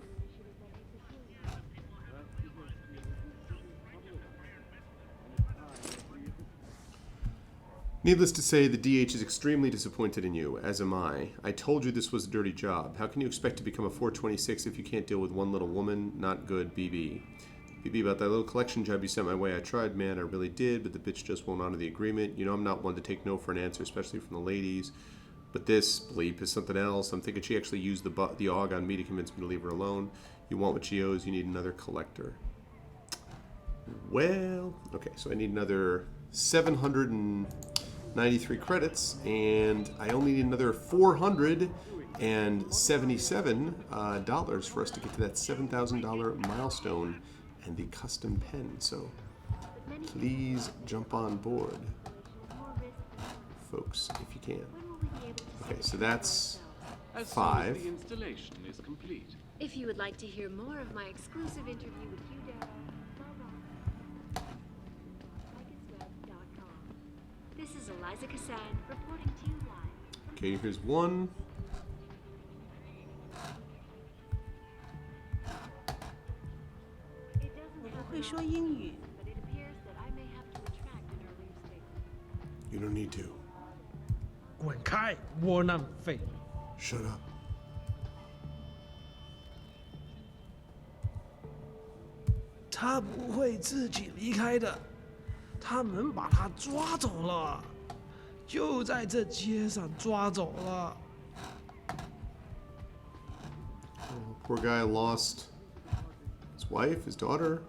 Needless to say, the DH is extremely disappointed in you, as am I. I told you this was a dirty job. How can you expect to become a 426 if you can't deal with one little woman? Not good, BB. BB, about that little collection job you sent my way, I tried, man, I really did, but the bitch just won't honor the agreement. You know I'm not one to take no for an answer, especially from the ladies. But this, bleep, is something else. I'm thinking she actually used the AUG on me to convince me to leave her alone. You want what she owes, you need another collector. Well, okay, so I need another 793 credits, and I only need another $477 for us to get to that $7,000 milestone and the custom pen. So please jump on board, folks, if you can. Okay, so that's 5. The installation is complete. if you would like to hear more of my exclusive interview with Hugh Darrow, this is Eliza Cassan reporting to you live. Okay, here's 1. You don't need to. 滚开，窝囊废！ Shut up. 他不会自己离开的，他们把他抓走了，就在这街上抓走了。 Poor guy lost his wife, his daughter.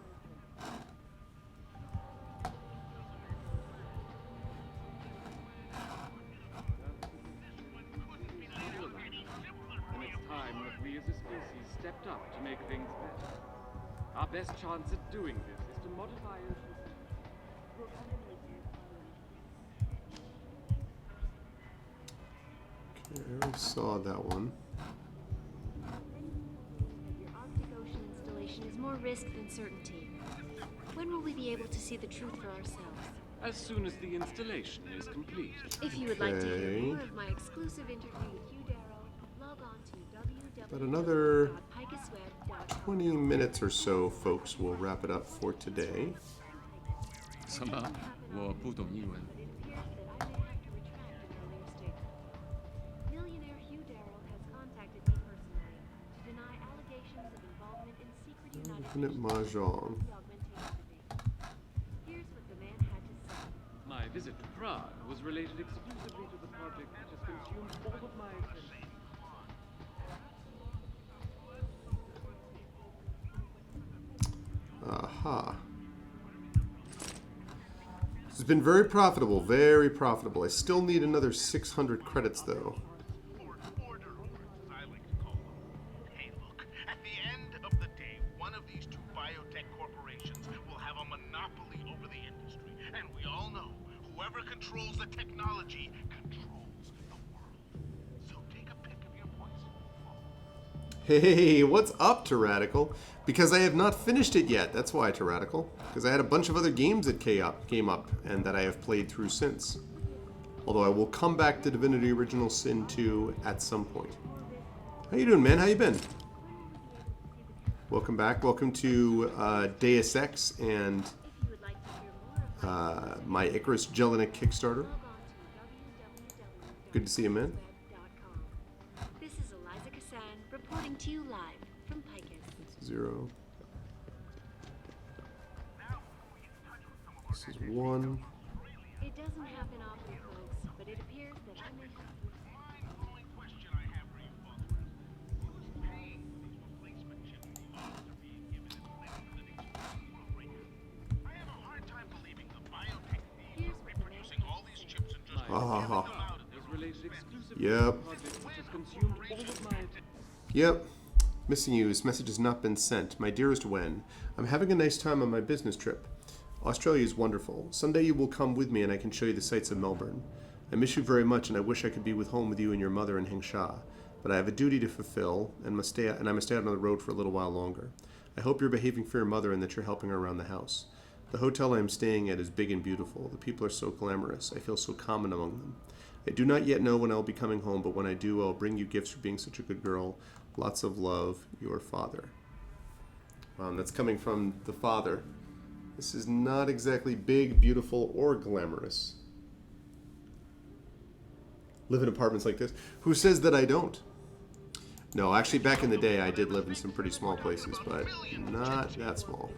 we as a species stepped up to make things better. Our best chance at doing this is to modify Okay, I already saw that one. Your Arctic Ocean installation is more risk than certainty. When will we be able to see the truth for ourselves? as soon as the installation is complete. If you would like to hear Okay. more of my exclusive interview with Hugh Darrow, log on to About another www.picusweb.com. 20 minutes or so, folks, will wrap it up for today. 什么？我不懂英文。 Millionaire Hugh Darrow has contacted me personally to deny allegations of involvement in secret United Infinite Nations Mahjong. Here's what the man had to say. My visit to Prague was related exclusively to the project which has consumed all of my attention. Aha. This has been very profitable, very profitable. I still need another 600 credits, though. Hey, look, at the end of the day, one of these two biotech corporations will have a monopoly over the industry. And we all know, whoever controls the technology controls the world. So take a pick of your poison. Hey, what's up, Tyradical? Because I have not finished it yet. That's why, Tyradical. Because I had a bunch of other games that came up and that I have played through since. Although I will come back to Divinity Original Sin 2 at some point. How you doing, man? How you been? Welcome back. Welcome to Deus Ex and my Icarus Jellinek Kickstarter. Good to see you, man. This is Eliza Kassan reporting to you live from Picus. 0. This is 1. It doesn't happen often, folks, but it appears that I may have Yep. Yep. Missing you. This message has not been sent. My dearest Wen, I'm having a nice time on my business trip. Australia is wonderful. Someday you will come with me and I can show you the sights of Melbourne. I miss you very much and I wish I could be home with you and your mother in Hengsha. But I have a duty to fulfill and I must stay out on the road for a little while longer. I hope you're behaving for your mother and that you're helping her around the house. The hotel I am staying at is big and beautiful. The people are so glamorous. I feel so common among them. I do not yet know when I'll be coming home, but when I do, I'll bring you gifts for being such a good girl. Lots of love, your father. That's coming from the father. This is not exactly big, beautiful, or glamorous. Live in apartments like this? Who says that I don't? No, actually, back in the day, I did live in some pretty small places, but not that small.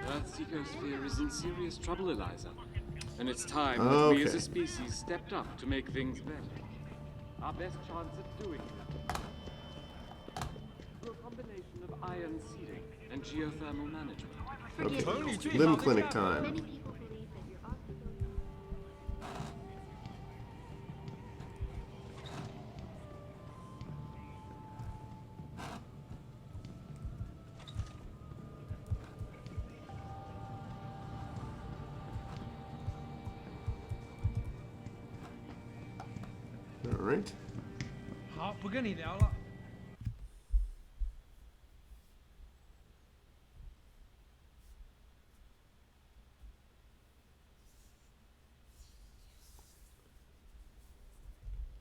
Earth's ecosphere is in serious trouble, Eliza. And it's time that we as a species stepped up to make things better. Our best chance at doing that through a combination of iron seeding and geothermal management. Okay, limb clinic time. All right. 好，不跟你聊了。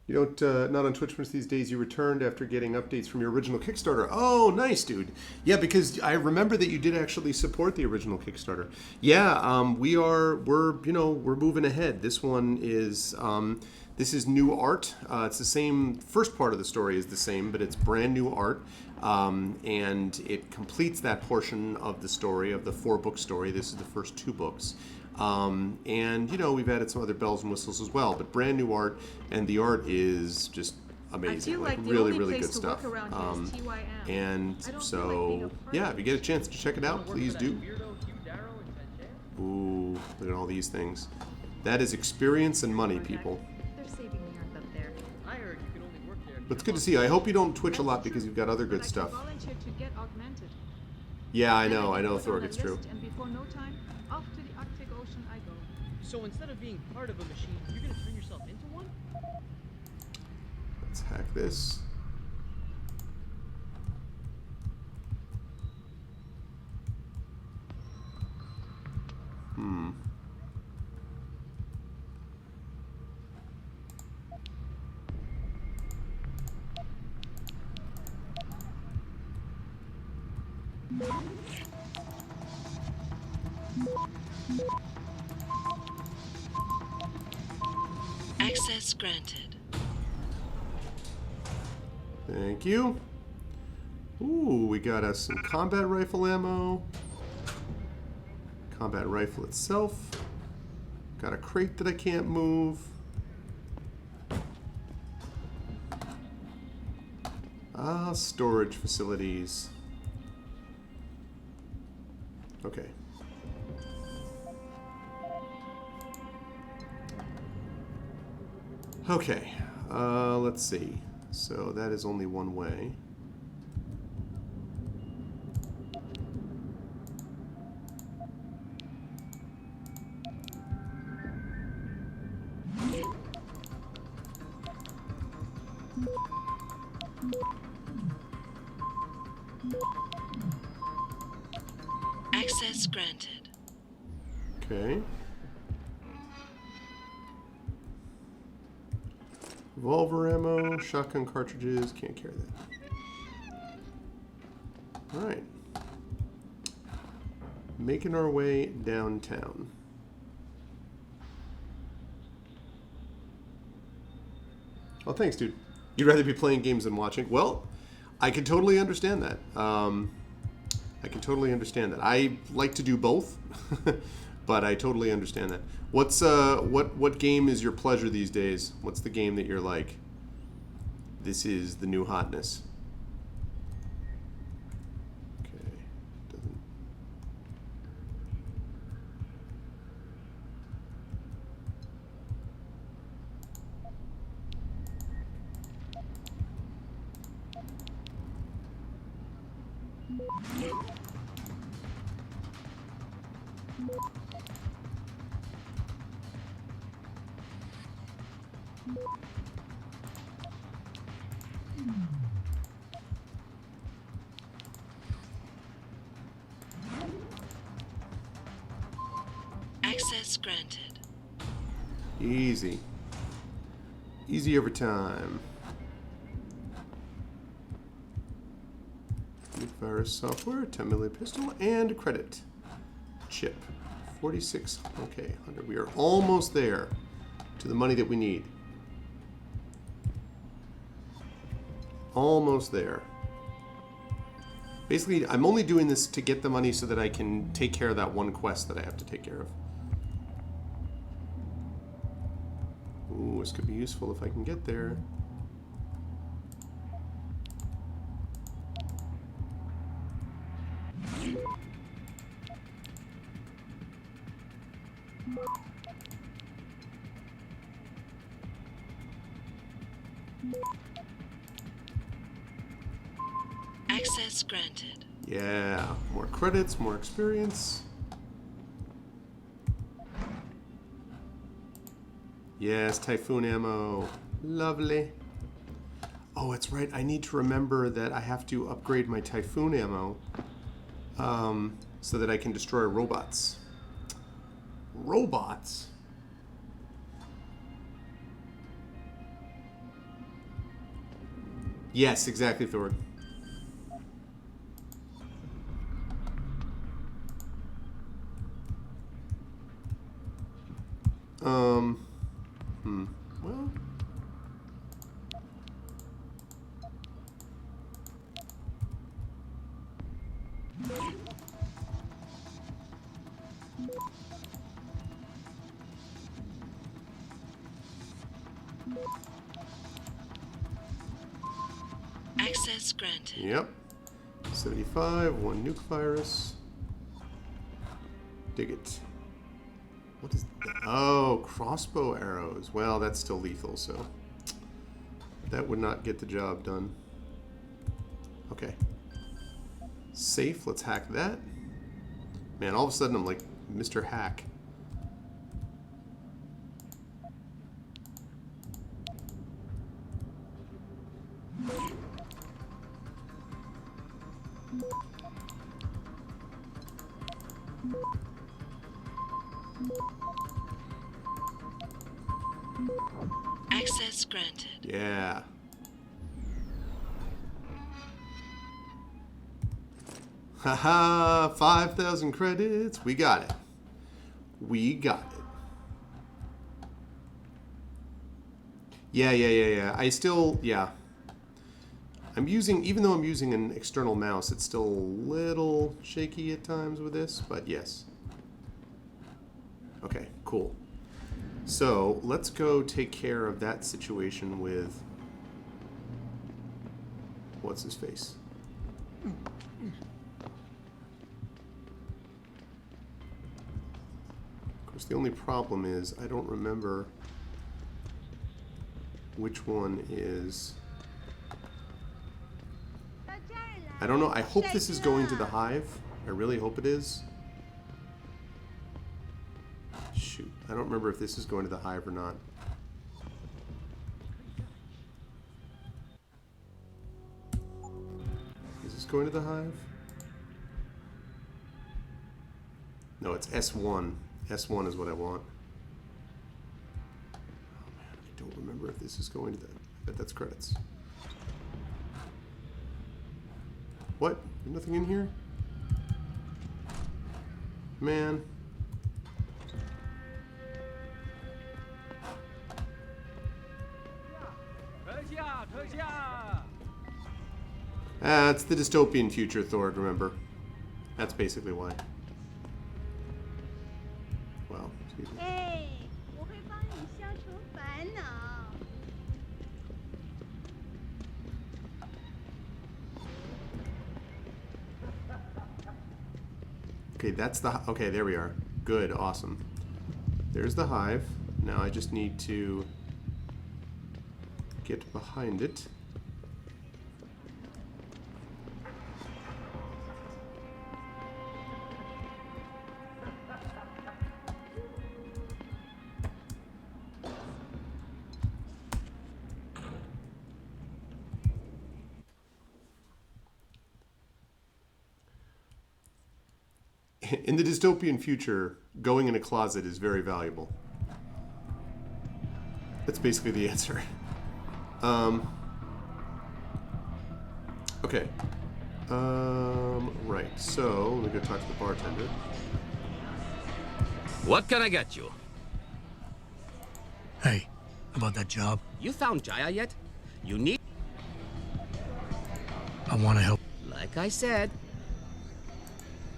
You don't, not on Twitch much these days. You returned after getting updates from your original Kickstarter. Oh, nice, dude. Yeah, because I remember that you did actually support the original Kickstarter. Yeah, we're moving ahead. This one is, this is new art. It's the same, first part of the story is the same, but it's brand new art. And it completes that portion of the story, of the 4-book story. This is the first 2 books. And, we've added some other bells and whistles as well, but brand new art, and the art is just amazing. I feel like the really, only really place good to stuff. look around here is TYM. And so, yeah, if you get a chance to check it out, please do. Ooh, look at all these things. That is experience and money, people. They're saving the earth up there. I heard you can only work there if But it's good to see you. I hope you don't twitch a lot because you've got other good stuff. Volunteer to get augmented. Yeah, I know, Put Thorg, on a it's true. list, and before no time, off to the Arctic Ocean I go. So instead of being part of a machine, you're gonna turn yourself into one? Let's hack this. Access granted. Thank you. Ooh, we got us some combat rifle ammo. Combat rifle itself. Got a crate that I can't move. Ah, storage facilities. Okay. Okay, let's see. So that is only one way. Access granted. Okay. Revolver ammo, shotgun cartridges, can't carry that. Alright. Making our way downtown. Oh, thanks, dude. You'd rather be playing games than watching? Well, I can totally understand that. I can totally understand that. I like to do both, but I totally understand that. What's what game is your pleasure these days? What's the game that you're like, this is the new hotness? Okay, doesn't. Access granted. Easy. Easy every time. Virus software, 10mm pistol, and credit. Chip. 46. Okay, 100. We are almost there to the money that we need. Almost there. Basically, I'm only doing this to get the money so that I can take care of that one quest that I have to take care of. Ooh, this could be useful if I can get there. Access granted. Yeah, more credits, more experience. Yes, Typhoon ammo. Lovely. Oh, it's right. I need to remember that I have to upgrade my Typhoon ammo so that I can destroy robots. Robots? Yes, exactly, Thor. Well. Access granted. Yep. 75, one nuke virus. Dig it. What is that? Oh, crossbow arrows. Well, that's still lethal, so. That would not get the job done. Okay. Safe, let's hack that. Man, all of a sudden I'm like Mr. Hack. Access granted. Yeah. Haha, 5,000 credits. We got it. We got it. Yeah. I still, yeah. I'm using, even though I'm using an external mouse, it's still a little shaky at times with this, but yes. Okay, cool. So let's go take care of that situation with, what's his face? Of course, the only problem is I don't remember which one is. I don't know. I hope this is going to the hive. I really hope it is. Shoot. I don't remember if this is going to the hive or not. Is this going to the hive? No, it's S1. S1 is what I want. Oh man, I don't remember if this is going to the... I bet that's credits. What? There's nothing in here? Man. It's the dystopian future, Thord, remember. That's basically why. Well, excuse me. Okay, that's the... Okay, there we are. Good, awesome. There's the hive. Now I just need to get behind it. In the dystopian future, going in a closet is very valuable. That's basically the answer. Okay. Right, so let me go talk to the bartender. What can I get you? Hey, about that job? You found Jaya yet? You need... I want to help. Like I said.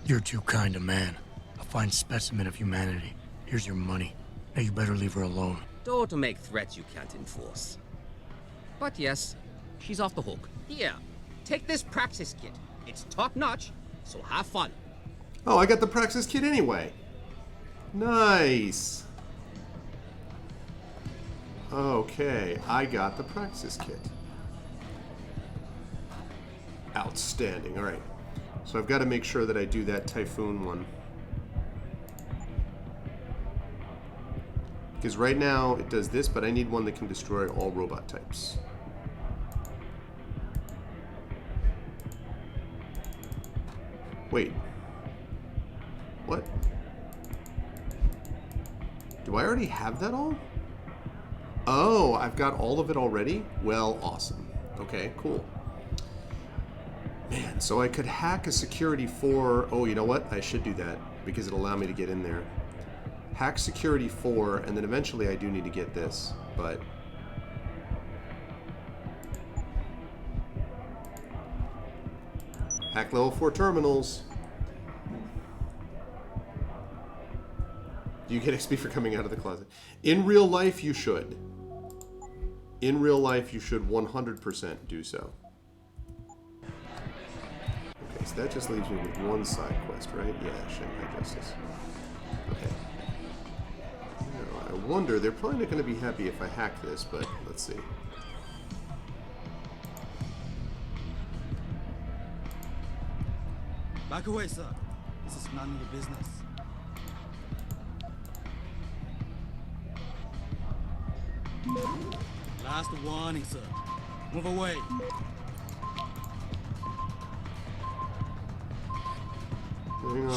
You're too kind a man. A fine specimen of humanity. Here's your money. Now you better leave her alone. Don't make threats you can't enforce. But yes, she's off the hook. Here, take this Praxis kit. It's top-notch, so have fun. Oh, I got the Praxis kit anyway. Nice. Okay, I got the Praxis kit. Outstanding, alright. So I've got to make sure that I do that Typhoon one. Because right now it does this, but I need one that can destroy all robot types. Wait. What? Do I already have that all? Oh, I've got all of it already? Well, awesome. Okay, cool. Man, so I could hack a security for... Oh, you know what? I should do that, because it'll allow me to get in there. Hack security 4, and then eventually I do need to get this, but... Hack level 4 terminals. Do you get XP for coming out of the closet? In real life, you should. In real life, you should 100% do so. Okay, so that just leaves me with one side quest, right? Yeah, Shanghai Justice. Okay. Now, I wonder, they're probably not going to be happy if I hack this, but let's see. Back away, sir. This is none of your business. Last warning, sir. Move away.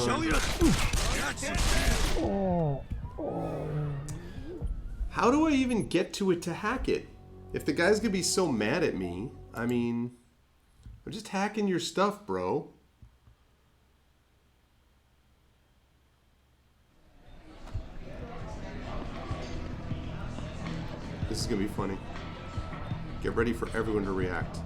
Show your... How do I even get to it to hack it? If the guy's gonna be so mad at me, I mean, I'm just hacking your stuff, bro. This is gonna be funny. Get ready for everyone to react.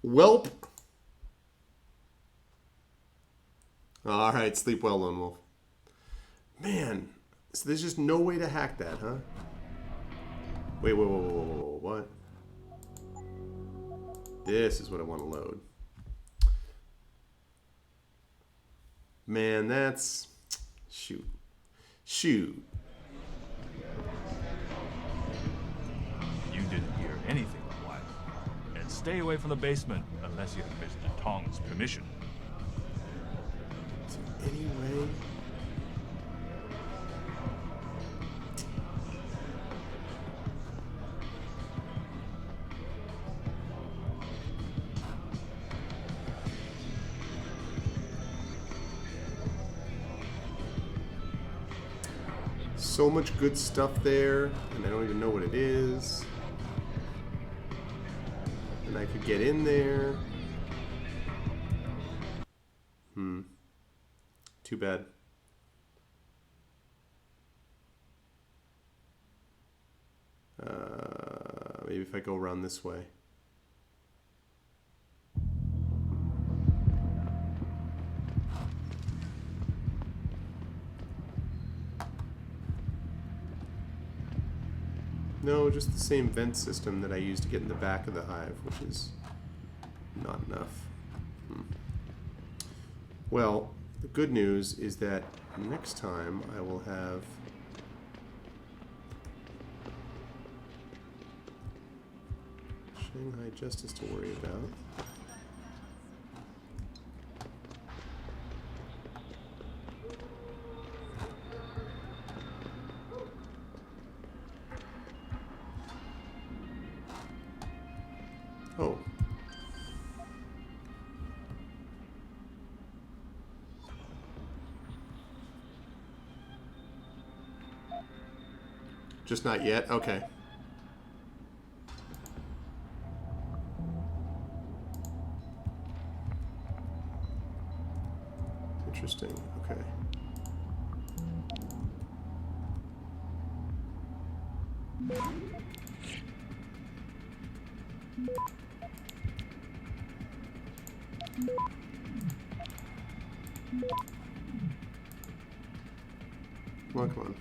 Welp. All right, sleep well, Lone Wolf. Man, so there's just no way to hack that, huh? Wait, what? This is what I want to load. Man, that's... Shoot. You didn't hear anything in a while. And stay away from the basement unless you have Mr. Tong's permission. Anyway... So much good stuff there, and I don't even know what it is. And I could get in there. Too bad. Maybe if I go around this way. No, just the same vent system that I used to get in the back of the hive, which is not enough. Well, the good news is that next time I will have Shanghai Justice to worry about. Oh. Just not yet? Okay. Interesting. Okay. Come on.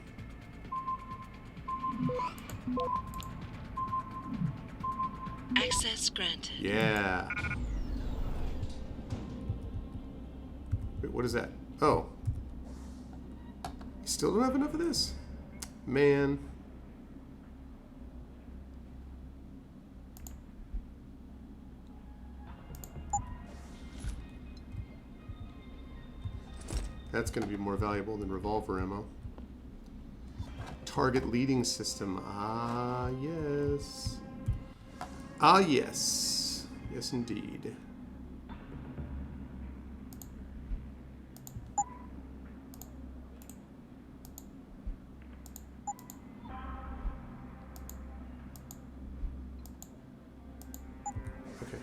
Access granted. Yeah. Wait, what is that? Oh. Still don't have enough of this? Man. That's going to be more valuable than revolver ammo. Target leading system. Ah, yes. Ah, yes. Yes, indeed. Okay.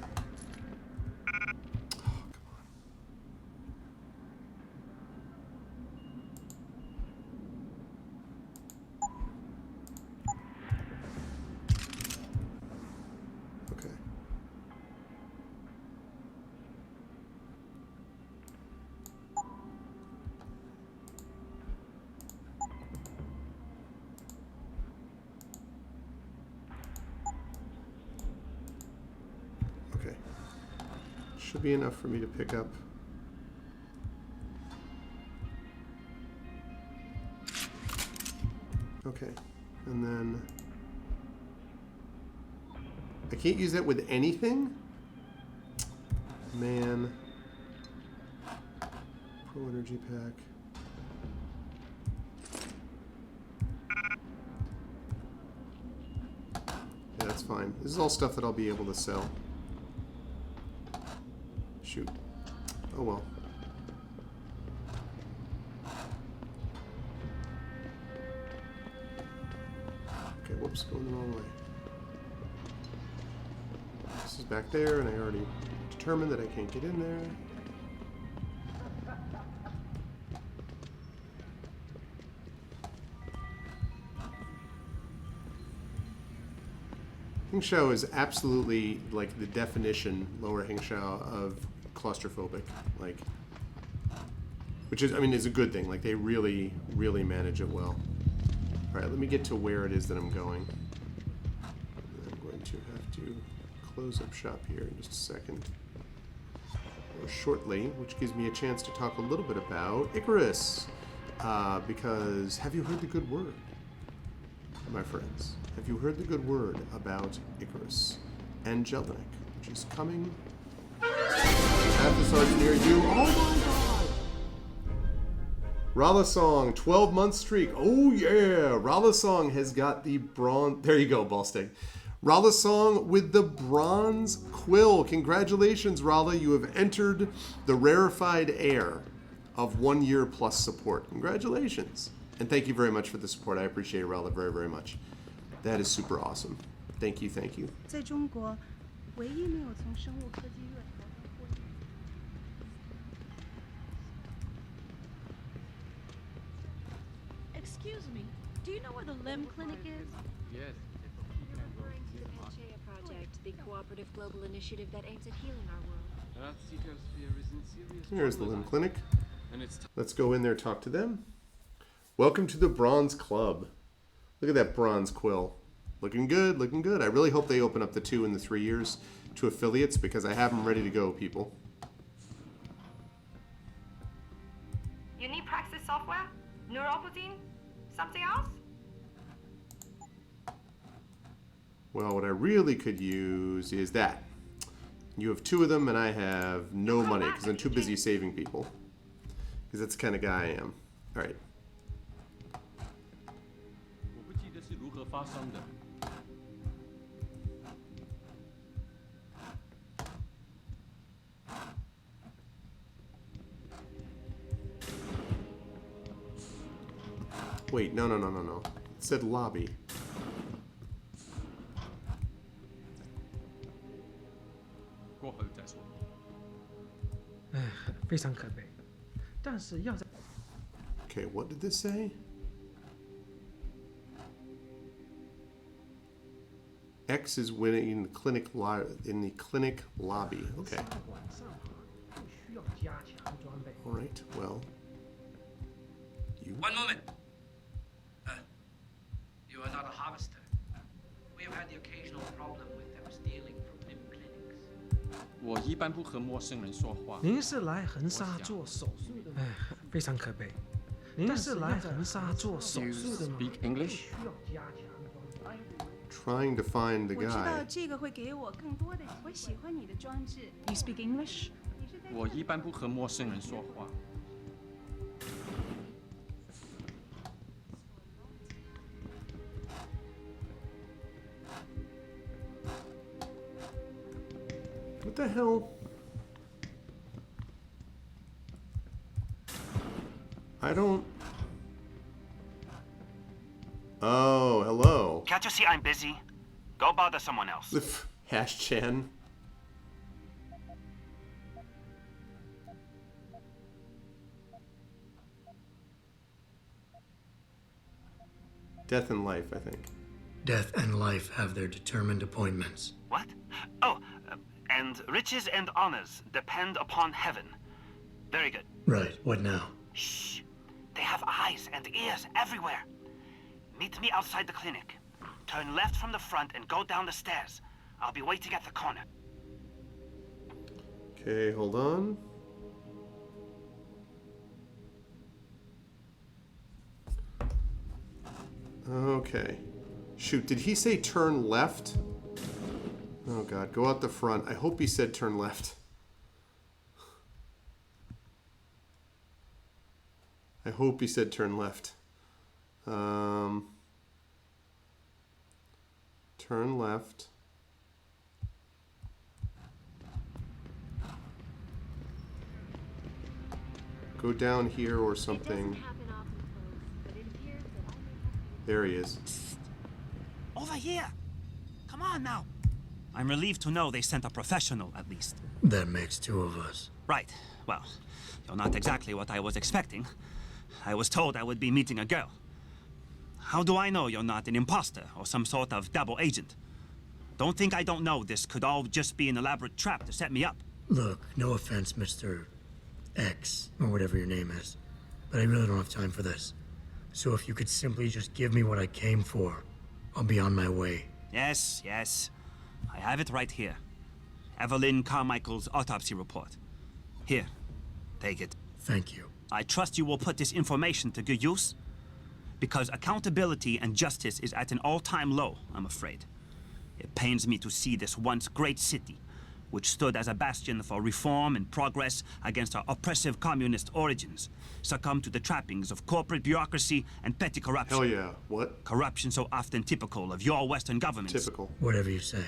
Should be enough for me to pick up Okay. And then... I can't use that with anything? Man. Pro energy pack. Yeah, that's fine. This is all stuff that I'll be able to sell. Shoot. Oh well. Okay, whoops, going the wrong way. This is back there, and I already determined that I can't get in there. Hangshao is absolutely like the definition, Lower Hangshao, of claustrophobic. Like, which is, I mean, is a good thing. Like, they really, really manage it well. All right, let me get to where it is that I'm going. I'm going to have to close up shop here in just a second. Or shortly, which gives me a chance to talk a little bit about Icarus. Because have you heard the good word, my friends? Have you heard the good word about Icarus and Jelinek, which is coming at the start near you? Oh my god! Ralasong, 12-month streak. Oh yeah! Ralasong has got the bronze... There you go, Ballsting. Ralasong with the bronze quill. Congratulations, Rala. You have entered the rarefied air of 1 year plus support. Congratulations. And thank you very much for the support. I appreciate it, Rala, very, very much. That is super awesome. Thank you, thank you. 在中国，唯一没有从生物科技院逃到婚姻。Excuse me, do you know where the limb clinic is? Yes. You're referring to the Panchaea Project, the cooperative global initiative that aims at healing our world. Earth's ecosphere is in serious Here's the trouble, Limb Clinic. and it's Let's go in there, talk to them. Welcome to the Bronze Club. Look at that bronze quill. Looking good, looking good. I really hope they open up the 2 and the 3 years to affiliates because I have them ready to go, people. You need Praxis software? Neuropotin? Something else? Well, what I really could use is that. You have 2 of them and I have no money because I'm too busy saving people. Because that's the kind of guy I am. All right. 我不记得是如何发生的。 Wait, no. It said lobby. 过后再说。唉，非常可悲。但是要在 Okay, what did this say? X is winning in the clinic lobby. Okay. 晚上不需要加强装备。 All right. Well, you. One moment. You are not a harvester. We have had the occasional problem with them stealing from limb clinics. 我一般不和陌生人说话。您是来横沙做手术的吗？唉，非常可悲。您是来横沙做手术的吗？ Speak English? 需要加强装备。 Trying to find the 我知道 guy. 这个会给我更多的。我喜欢你的装置。You speak English? 我一般不和陌生人说话。 What the hell? I don't... Oh, hello. Can't you see I'm busy? Go bother someone else. Hash Chan. Death and life, I think. Death and life have their determined appointments. What? Oh, and riches and honors depend upon heaven. Very good. Right, what now? Shh. They have eyes and ears everywhere. Meet me outside the clinic. Turn left from the front and go down the stairs. I'll be waiting at the corner. Okay, hold on. Okay. Shoot, did he say turn left? Oh god, go out the front. I hope he said turn left. I hope he said turn left. Turn left. Go down here or something. There he is. Over here! Come on now! I'm relieved to know they sent a professional, at least. That makes two of us. Right. Well, you're not exactly what I was expecting. I was told I would be meeting a girl. How do I know you're not an imposter or some sort of double agent? Don't think I don't know this could all just be an elaborate trap to set me up. Look, no offense, Mr. X, or whatever your name is, but I really don't have time for this. So if you could simply just give me what I came for, I'll be on my way. Yes, yes. I have it right here. Evelyn Carmichael's autopsy report. Here, take it. Thank you. I trust you will put this information to good use, because accountability and justice is at an all-time low, I'm afraid. It pains me to see this once great city, which stood as a bastion for reform and progress against our oppressive communist origins, succumb to the trappings of corporate bureaucracy and petty corruption. Hell yeah. What? Corruption so often typical of your Western governments. Typical. Whatever you say.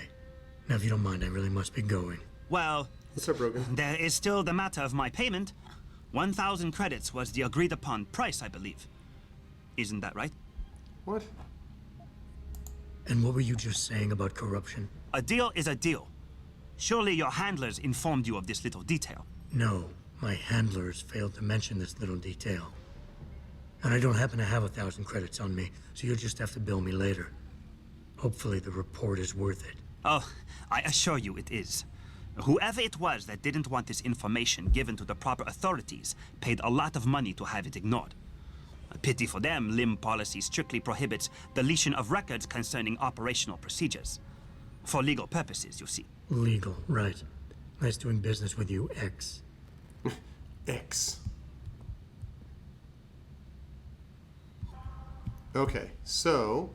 Now, if you don't mind, I really must be going. Well, what's up, Rogan? There is still the matter of my payment. 1,000 credits was the agreed upon price, I believe. Isn't that right? What? And what were you just saying about corruption? A deal is a deal. Surely your handlers informed you of this little detail. No, my handlers failed to mention this little detail. And I don't happen to have 1,000 credits on me, so you'll just have to bill me later. Hopefully the report is worth it. Oh, I assure you it is. Whoever it was that didn't want this information given to the proper authorities paid a lot of money to have it ignored. A pity for them, LIM policy strictly prohibits deletion of records concerning operational procedures. For legal purposes, you see. Legal, right. Nice doing business with you, X. X. Okay, so...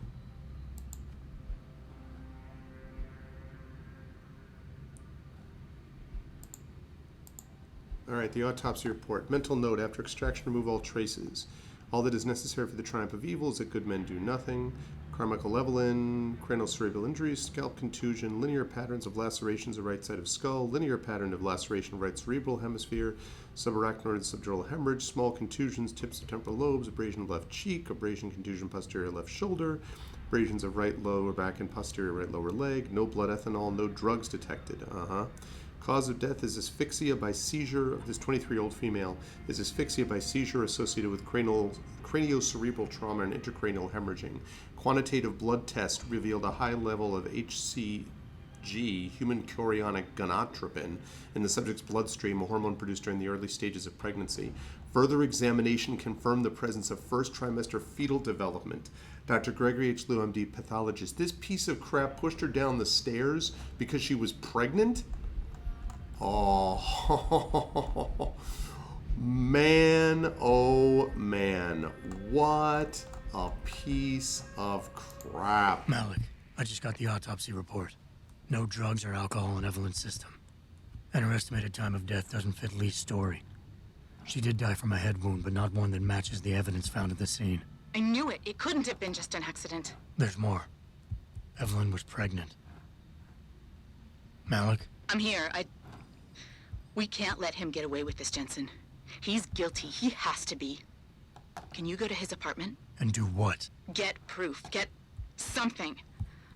Alright, the autopsy report. Mental note, after extraction, remove all traces. All that is necessary for the triumph of evil is that good men do nothing. Carmichael Evelyn, cranial-cerebral injuries, scalp contusion, linear patterns of lacerations of right side of skull, linear pattern of laceration of right cerebral hemisphere, subarachnoid and subdural hemorrhage, small contusions, tips of temporal lobes, abrasion of left cheek, abrasion contusion posterior left shoulder, abrasions of right lower back and posterior right lower leg, no blood ethanol, no drugs detected. Cause of death is asphyxia by seizure of this 23-year-old female, is asphyxia by seizure associated with craniocerebral trauma and intracranial hemorrhaging. Quantitative blood test revealed a high level of HCG, human chorionic gonadotropin, in the subject's bloodstream, a hormone produced during the early stages of pregnancy. Further examination confirmed the presence of first trimester fetal development. Dr. Gregory H. Liu, MD, pathologist. This piece of crap pushed her down the stairs because she was pregnant? Oh, man, oh man, what a piece of crap. Malik, I just got the autopsy report. No drugs or alcohol in Evelyn's system. And her estimated time of death doesn't fit Lee's story. She did die from a head wound, but not one that matches the evidence found at the scene. I knew it. It couldn't have been just an accident. There's more. Evelyn was pregnant. Malik? I'm here. We can't let him get away with this, Jensen. He's guilty. He has to be. Can you go to his apartment? And do what? Get proof. Get something.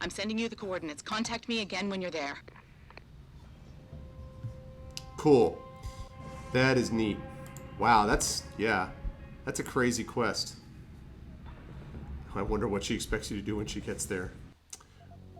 I'm sending you the coordinates. Contact me again when you're there. Cool. That is neat. Wow, that's a crazy quest. I wonder what she expects you to do when she gets there.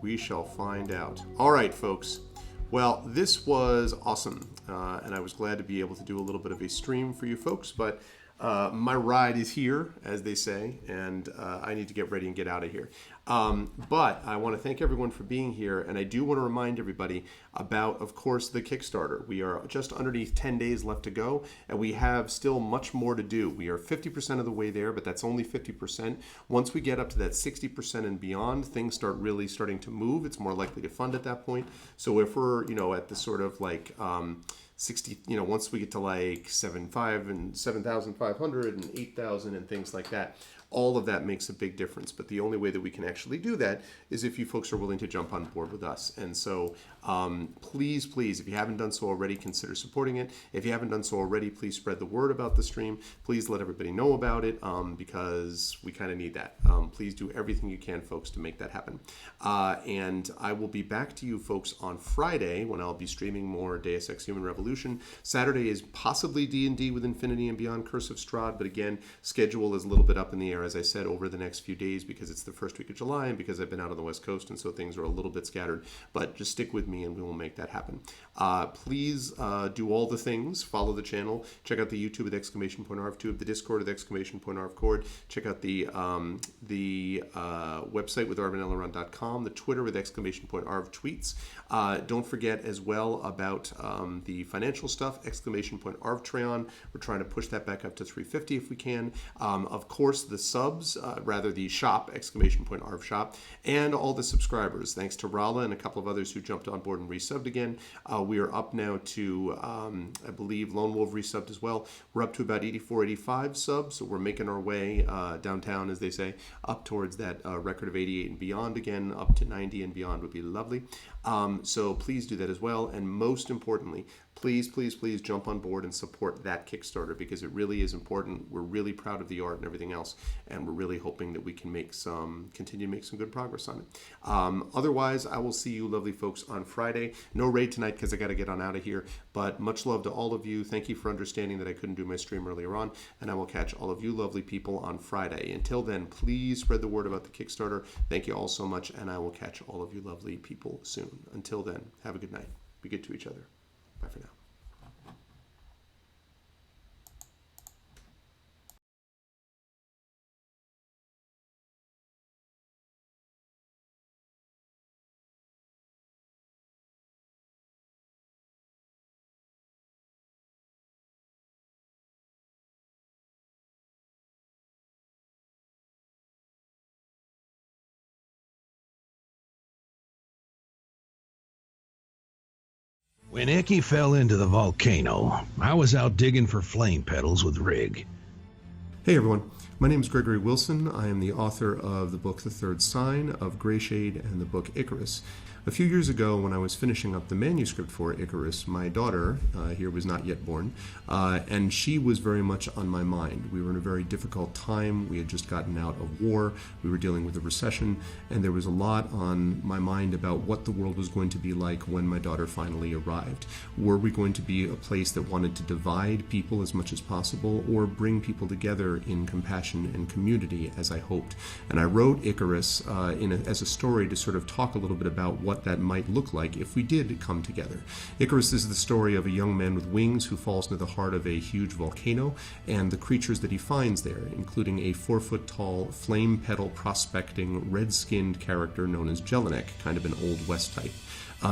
We shall find out. All right, folks. Well, this was awesome, and I was glad to be able to do a little bit of a stream for you folks, but my ride is here, as they say, and I need to get ready and get out of here. But I want to thank everyone for being here, and I do want to remind everybody about, of course, the Kickstarter. We are just underneath 10 days left to go, and we have still much more to do. We are 50% of the way there, but that's only 50%. Once we get up to that 60% and beyond, things start really starting to move. It's more likely to fund at that point. So if we're, at the sort of like 60, once we get to like 7,500 and 7,500 and 8,000 and things like that, all of that makes a big difference. But the only way that we can actually do that is if you folks are willing to jump on board with us. And so please, if you haven't done so already, consider supporting it. If you haven't done so already, please spread the word about the stream. Please let everybody know about it because we kind of need that. Please do everything you can, folks, to make that happen. And I will be back to you folks on Friday when I'll be streaming more Deus Ex Human Revolution. Saturday is possibly D&D with Infinity and Beyond Curse of Strahd, but again, schedule is a little bit up in the air, as I said, over the next few days because it's the first week of July and because I've been out on the West Coast, and so things are a little bit scattered. But just stick with me and we will make that happen. Please do all the things. Follow the channel. Check out the YouTube with !ARV2, the Discord with !ARV, check out the website with arvanelaron.com, the Twitter with !ARV tweets. Don't forget as well about the financial stuff, !ARVtreon. We're trying to push that back up to 350 if we can. Of course, the subs, the shop, !ARV shop, and all the subscribers. Thanks to Rala and a couple of others who jumped on board and resubbed again. We are up now to, I believe, Lone Wolf resubbed as well. We're up to about 84, 85 subs, so we're making our way downtown, as they say, up towards that record of 88 and beyond again. Up to 90 and beyond would be lovely. So please do that as well. And most importantly, please jump on board and support that Kickstarter because it really is important. We're really proud of the art and everything else, and we're really hoping that we can continue to make some good progress on it. Otherwise, I will see you lovely folks on Friday. No raid tonight because I got to get on out of here, but much love to all of you. Thank you for understanding that I couldn't do my stream earlier on, and I will catch all of you lovely people on Friday. Until then, please spread the word about the Kickstarter. Thank you all so much, and I will catch all of you lovely people soon. Until then, have a good night. Be good to each other. Bye for now. When Icky fell into the volcano, I was out digging for flame petals with Rig. Hey everyone, my name is Gregory Wilson. I am the author of the book The Third Sign, of Greyshade, and the book Icarus. A few years ago, when I was finishing up the manuscript for Icarus, my daughter here was not yet born, and she was very much on my mind. We were in a very difficult time. We had just gotten out of war. We were dealing with a recession, and there was a lot on my mind about what the world was going to be like when my daughter finally arrived. Were we going to be a place that wanted to divide people as much as possible, or bring people together in compassion and community, as I hoped? And I wrote Icarus as a story to sort of talk a little bit about what that might look like if we did come together. Icarus is the story of a young man with wings who falls into the heart of a huge volcano and the creatures that he finds there, including a 4-foot-tall, flame-petal prospecting, red-skinned character known as Jelinek, kind of an Old West type.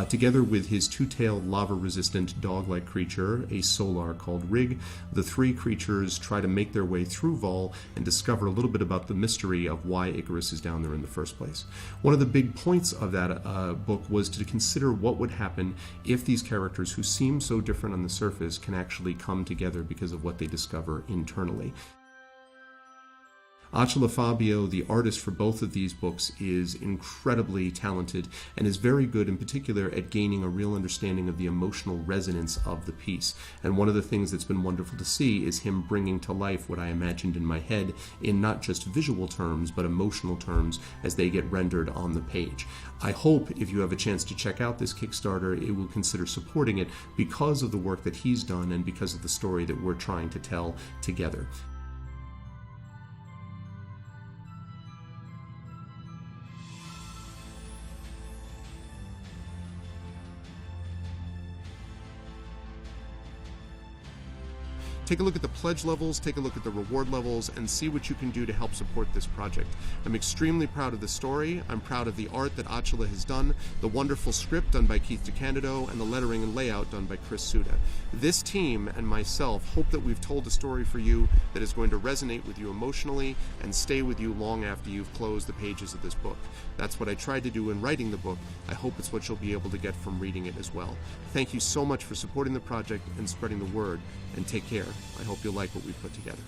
Together with his two-tailed, lava-resistant, dog-like creature, a solar called Rig, the three creatures try to make their way through Vol and discover a little bit about the mystery of why Icarus is down there in the first place. One of the big points of that book was to consider what would happen if these characters, who seem so different on the surface, can actually come together because of what they discover internally. Acela Fabio, the artist for both of these books, is incredibly talented and is very good in particular at gaining a real understanding of the emotional resonance of the piece. And one of the things that's been wonderful to see is him bringing to life what I imagined in my head in not just visual terms but emotional terms as they get rendered on the page. I hope if you have a chance to check out this Kickstarter, it will consider supporting it because of the work that he's done and because of the story that we're trying to tell together. Take a look at the pledge levels, take a look at the reward levels, and see what you can do to help support this project. I'm extremely proud of the story. I'm proud of the art that Achala has done, the wonderful script done by Keith DeCandido, and the lettering and layout done by Chris Suda. This team and myself hope that we've told a story for you that is going to resonate with you emotionally and stay with you long after you've closed the pages of this book. That's what I tried to do in writing the book. I hope it's what you'll be able to get from reading it as well. Thank you so much for supporting the project and spreading the word, and take care. I hope you'll like what we put together.